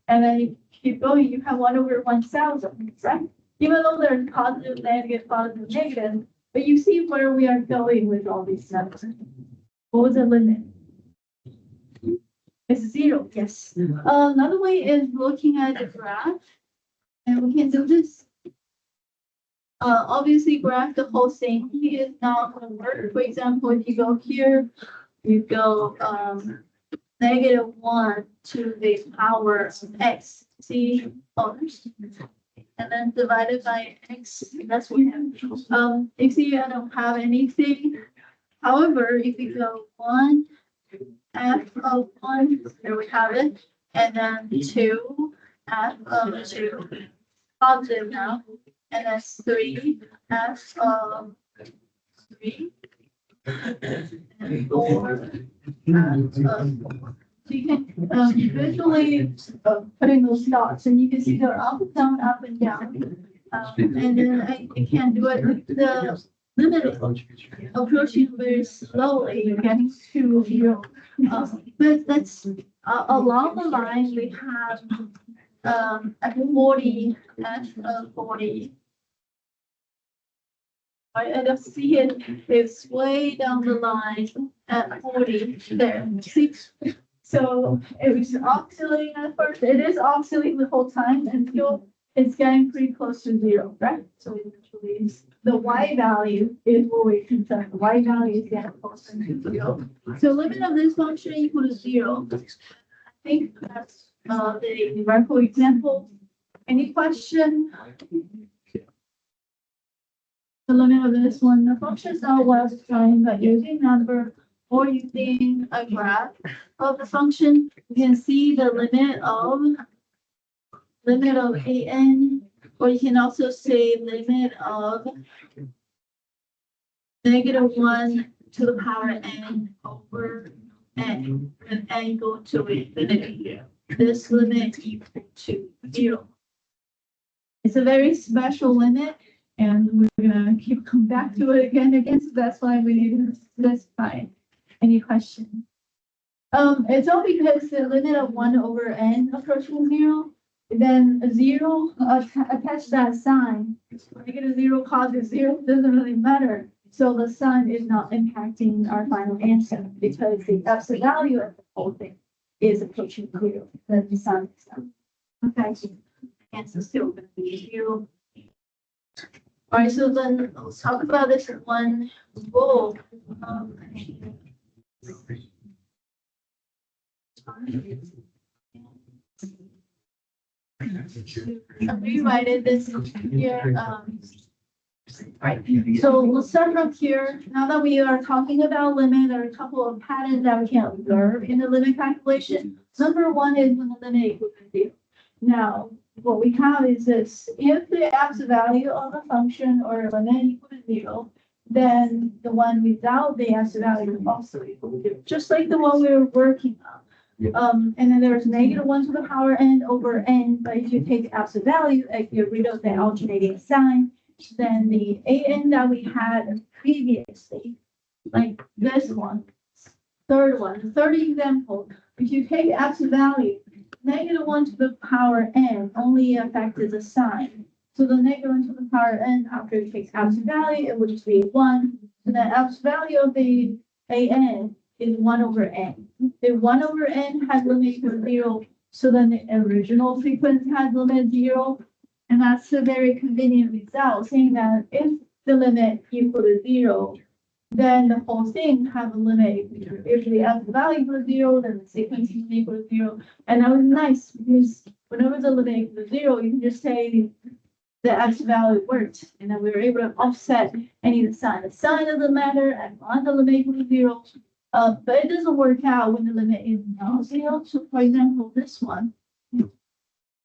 And then you keep going, you have 1/1000, right? Even though there's positive, negative, but you see where we are going with all these numbers. What was the limit? It's 0, yes. Another way is looking at the graph, and we can do this. Obviously graph the whole thing is not gonna work. For example, if you go here, you go, -1 to the power of x, see, and then divided by x, that's what happens. You see, I don't have anything. However, if you go 1, f of 1, there we have it, and then 2, f of 2, positive now, and that's 3, f of 3, and 4, so you can visually put in those dots, and you can see they're up and down, up and down. And then you can do it with the limit approaching very slowly, getting to 0. But that's along the line we have at 40, f of 40. I don't see it, it's way down the line at 40 there. See? So it was oscillating at first, it is oscillating the whole time until it's getting pretty close to 0, right? So eventually the y value is what we're concerned. The y value is getting closer to 0. So limit of this function equal to 0. I think that's the numerical example. Any question? The limit of this one, the function is not well defined, but using number or using a graph of the function, you can see the limit of an, or you can also say limit of -1 to the power n over n, with n go to infinity. This limit equal to 0. It's a very special limit, and we're gonna keep coming back to it again and again, so that's why we need to specify. Any question? It's all because the limit of 1/n approaching 0, then 0 attach that sign. -0 causes 0, doesn't really matter. So the sign is not impacting our final answer because the absolute value of the whole thing is approaching 0. Then the sign is not. Okay, so answer still gonna be 0. All right, so then let's talk about this one rule. I rewrite this here. Right. So we'll start from here. Now that we are talking about limit, there are a couple of patterns that we can observe in the limit calculation. Number one is when the limit equals to 0. Now, what we have is this: if the absolute value of a function or a limit equal to 0, then the one without the absolute value is also equal to 0, just like the one we were working on. And then there's -1 to the power n over n, but if you take the absolute value and get rid of the alternating sign, then the an that we had previously, like this one, third example, if you take absolute value, -1 to the power n only affected the sign. So the -1 to the power n after it takes absolute value, it would just be 1. So the absolute value of the an is 1 over n. The 1 over n has limit equal to 0, so then the original sequence has limit 0. And that's a very convenient result, saying that if the limit equal to 0, then the whole thing have a limit. If the f value equals zero, then the sequence is equal to zero. And that was nice because whenever the limit equals zero, you can just say the x value worked, and then we were able to offset any of the sign. The sign doesn't matter as long as the limit equals zero. But it doesn't work out when the limit is not zero. So for example, this one.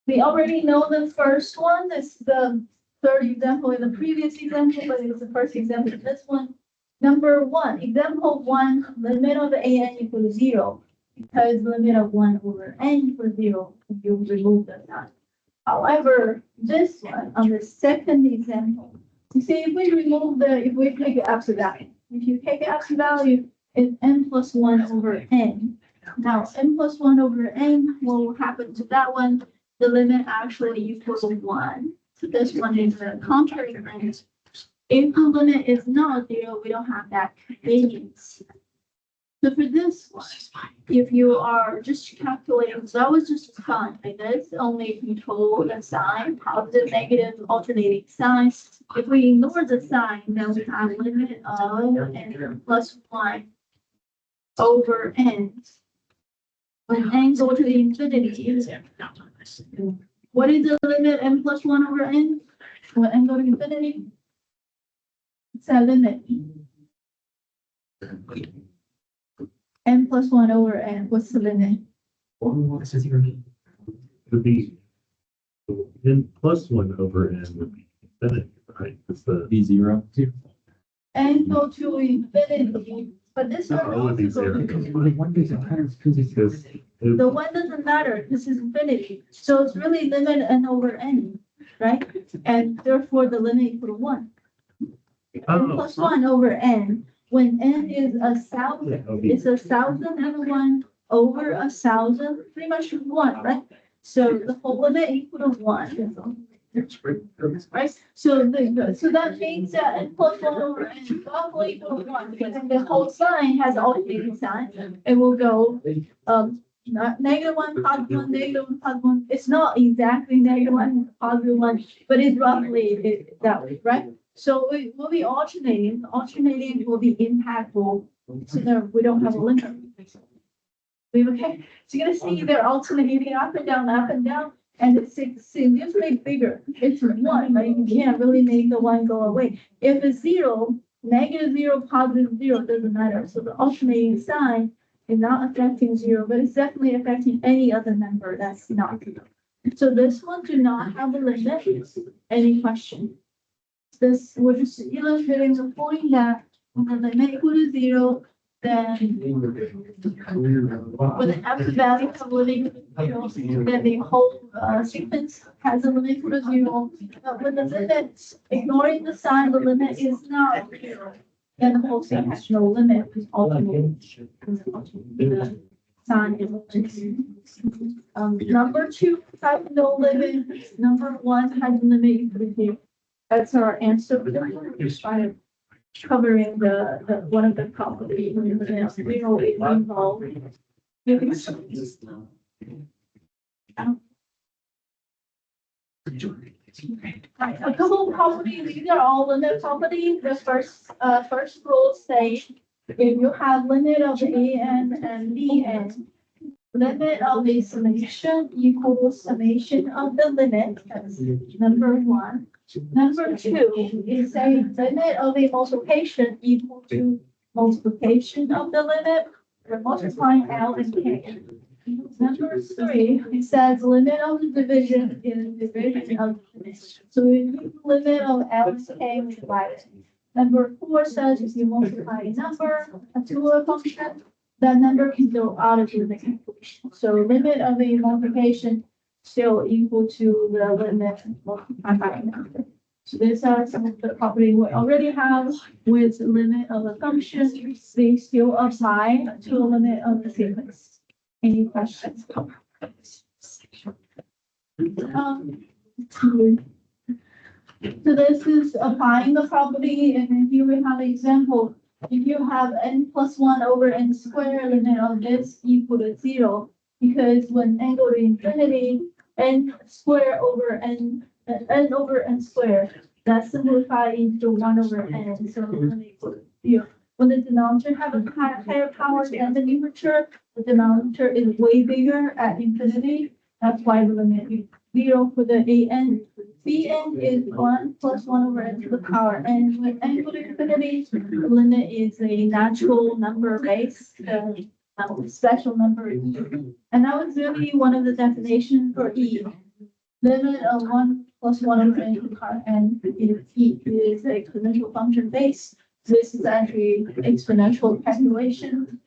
We already know the first one. It's the third example in the previous example, but it's the first example in this one. Number one, example one, limit of an equals zero. Because limit of one over n equals zero, you remove the sign. However, this one, on the second example, you see, if we take the absolute value, if you take the absolute value, it's n plus one over n. Now, n plus one over n, what will happen to that one? The limit actually equals one. So this one is the contrary limit. If the limit is not zero, we don't have that convenience. So for this one, if you are just calculating, so that was just a sign, like this, only control the sign, positive, negative, alternating signs. If we ignore the sign, then we have limit of n plus one over n. When n go to the infinity, what is the limit n plus one over n? When n go to infinity? It's a limit. N plus one over n, what's the limit? Would be n plus one over n would be infinity, right? It's the Be zero. N go to infinity, but this one No, it would be also go zero. to because the one doesn't matter, this is infinity, so it's really limit n over n, right? And therefore the limit equal to one. N plus one over n, when n is 1,000, it's 1,001 over 1,000, pretty much one, right? So the whole limit equal to one. Right, so so that means that n plus one over n is roughly equal to one, because the whole sign has alternating sign, it will go, not negative one, positive one, negative one, positive one. It's not exactly negative one, positive one, but it's roughly that way, right? So it will be alternating will be impactful, so that we don't have a limit. Okay, so you're gonna see they're alternating up and down. And it's significantly bigger. It's one, right? You can't really make the one go away. If it's zero, negative zero, positive zero, doesn't matter. So the alternating sign is not affecting zero, but it's definitely affecting any other number that's not. So this one do not have a limit. Any question? This, we're just illustrating the point that when the limit equal to zero, then with the absolute value of limit equal to zero, then the whole sequence has a limit equal to zero. But when the limit, ignoring the sign, the limit is not zero, then the whole thing has no limit. It's ultimately the sign is number two has no limit. Number one has a limit equal to zero. That's our answer. We're trying to covering the one of the properties involved. Right, a couple of properties, these are all limit properties. The first rule says if you have limit of an and bn, limit of a summation equals summation of the limit. That's number one. Number two is a limit of a multiplication equal to multiplication of the limit. We're multiplying L and K. Number three, it says limit of the division is division of the limit. So if you limit of L and K, we divide it. Number four says if you multiply a number to a function, that number can go out of the calculation. So limit of a multiplication still equal to the limit multiplied by a number. So these are some of the properties we already have with the limit of a function. They still apply to a limit of the sequence. Any questions? So this is applying the property, and then here we have an example. If you have n plus one over n squared, limit of this equal to zero, because when n go to infinity, n squared over n over n squared, that's simplified into one over n, so limit equal to zero. when the denominator have a higher power than the numerator, the denominator is way bigger at infinity. That's why the limit is 0 for the an. Bn is 1 plus 1 over n to the power n. When n go to infinity, the limit is a natural number base, special number e. And that was really one of the definitions for e. Limit of 1 plus 1 over n to the power n is e is the exponential function base. This is actually exponential calculation.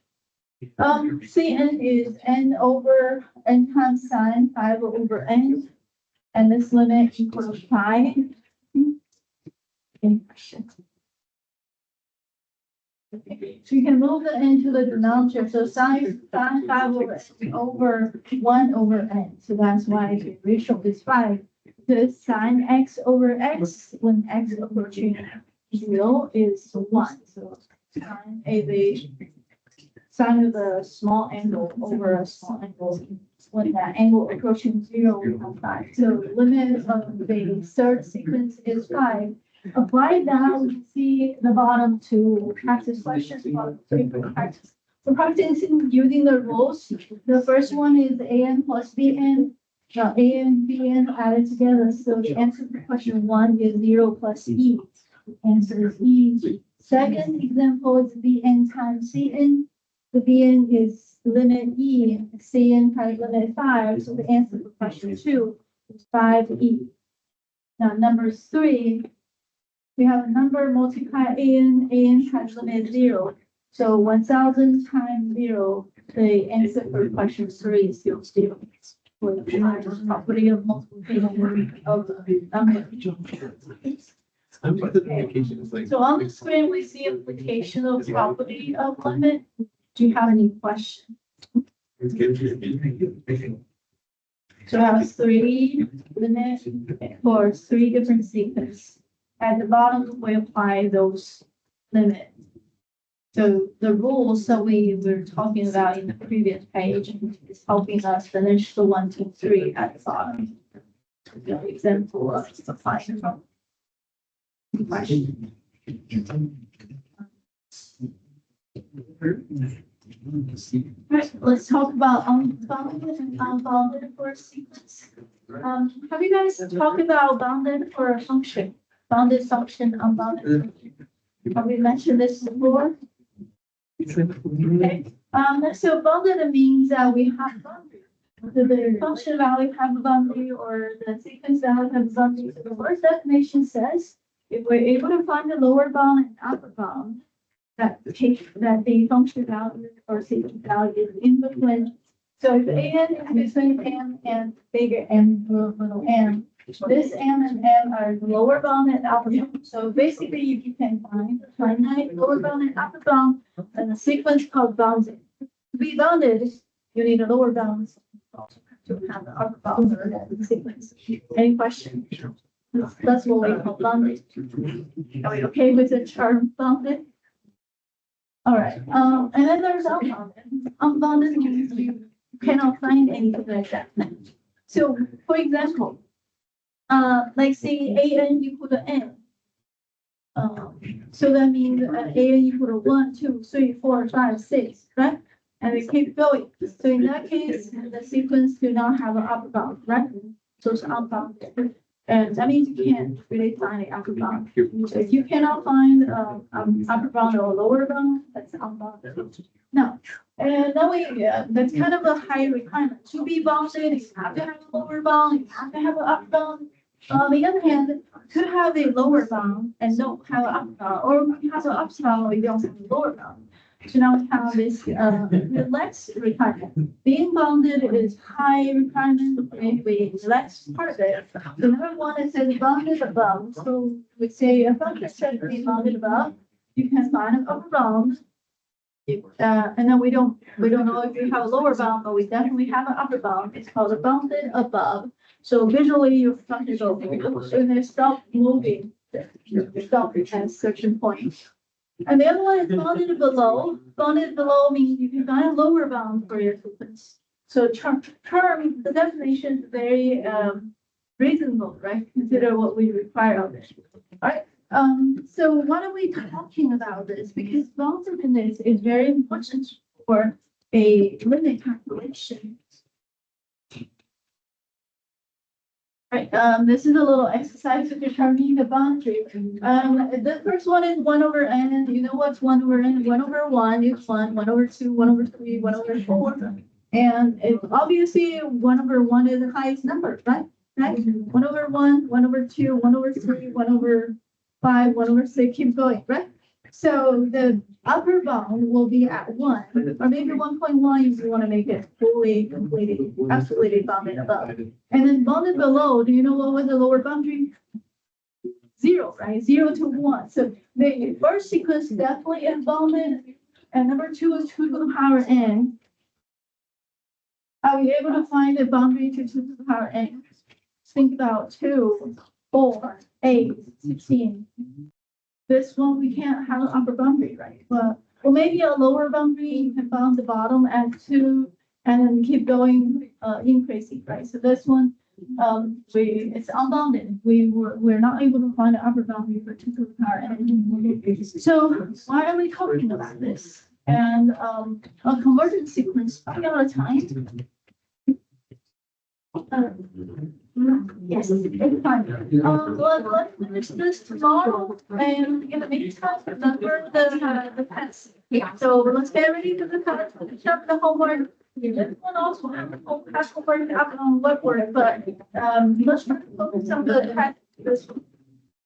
Cn is n over n times sine 5 over n. And this limit equals 5. Any questions? Okay, so you can move the n to the denominator. So sine 5 over 1 over n. So that's why the ratio is 5. The sine x over x when x approaching 0 is 1. So sine of the small angle over a small angle. When that angle approaching 0, we have 5. So limit of the third sequence is 5. Apply that, we can see the bottom two practice questions, bottom three for practice. For practicing using the rules, the first one is an plus bn. Now a and bn added together. So the answer for question 1 is 0 plus e. Answer is e. Second example is bn times cn. The bn is limit e, cn times limit 5. So the answer for question 2 is 5e. Now number 3, we have a number multiply an times limit 0. So 1000 times 0, the answer for question 3 is still 0. For the property of multiplication of the number. So on the screen, we see application of property of limit. Do you have any questions? So I have 3 limits for 3 different sequences. At the bottom, we apply those limits. So the rules that we were talking about in the previous page is helping us finish the 1, 2, 3 at the bottom. The example of applying from. Question. Right, let's talk about unbounded and unbounded for a sequence. Have you guys talked about bounded for a function? Bounded function, unbounded function. Have we mentioned this before? Okay. So bounded means that we have boundary. So the function value have a boundary or the sequence value have a boundary. So the first definition says if we're able to find the lower bound and upper bound, that the function value or sequence value is in between. So if n is between m and bigger m, little m, this m and m are the lower bound and upper bound. So basically, if you can find a finite lower bound and upper bound, then a sequence called bounded. To be bounded, you need a lower bound to have the upper bound or the sequence. Any questions? That's what we call bounded. Are we okay with the term bounded? All right. And then there's unbounded. Unbounded means you cannot find anything like that. So, for example, like say an equal to n. So that means an equal to 1, 2, 3, 4, 5, 6, right? And we keep going. So in that case, the sequence do not have an upper bound, right? So it's unbounded. And that means you can't really find an upper bound. So if you cannot find upper bound or lower bound, that's unbounded. No. And then that's kind of a high requirement. To be bounded, you have to have a lower bound, you have to have an upper bound. On the other hand, to have a lower bound and don't have an upper bound, or you have an upper bound, you don't have a lower bound. So now we have this relaxed requirement. Being bounded is high requirement, and we relax part of it. So number 1, it says bounded above. So we say a function said to be bounded above. You can find an upper bound. And then we don't know if you have a lower bound, but we definitely have an upper bound. It's called a bounded above. So visually, your function goes, so they stop moving. Stop at a certain point. And the other one is bounded below. Bounded below means you can find a lower bound for your sequence. So term, the definition is very reasonable, right? Consider what we require of it. All right. So why are we talking about this? Because boundedness is very important for a limit calculation. Right, this is a little exercise of determining the boundary. The first one is 1/n. You know what's 1/n? 1/1 is 1/2, 1/3, 1/4. And it obviously 1/1 is the highest number, right? Right? 1/1, 1/2, 1/3, 1/5, 1/6, keep going, right? So the upper bound will be at 1, or maybe 1.1 if you want to make it fully, completely, absolutely bounded above. And then bounded below, do you know what was the lower boundary? 0, right? 0 to 1. So the first sequence definitely is bounded, and number 2 is 2 to the power n. Are we able to find the boundary to 2 to the power n? Think about 2, 4, 8, 16. This one, we can't have an upper boundary, right? Well, maybe a lower boundary, you can bound the bottom at 2 and then keep going, increasing, right? So this one, it's unbounded. We're not able to find an upper boundary for 2 to the power n. So why are we talking about this? And, a convergent sequence, I got a time. Yes, it's fine. Let's finish this tomorrow, and in the meantime, remember the test. Yeah, so let's get ready for the test, finish up the homework. This one also has homework up on webwork, but, let's try to focus on the test. This one.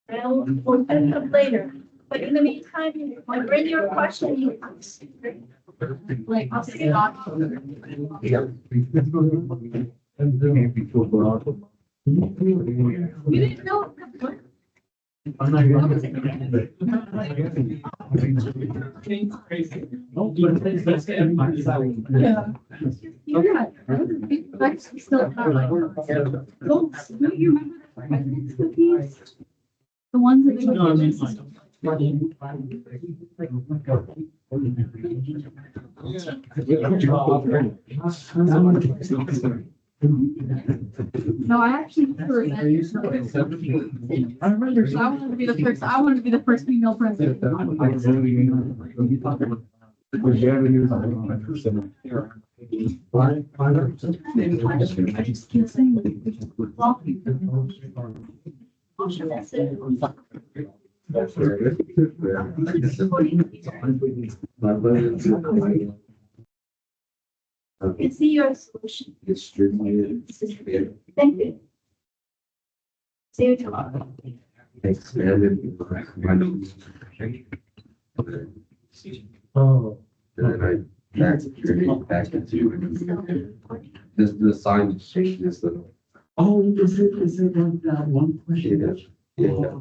And we'll finish up later, but in the meantime, bring your question. Like, I'll see you on. You didn't know. I'm not going to. Yeah. You're right. Like, still not like. Don't you remember the president's cookies? The ones that they. No, I mean, like. No, I actually prefer that. I remember. So I wanted to be the first, I wanted to be the first female president. I just keep saying. It's the your solution. Thank you. See you tomorrow. Oh. And then back into the sign is the. Oh, is it like that one question? Yeah.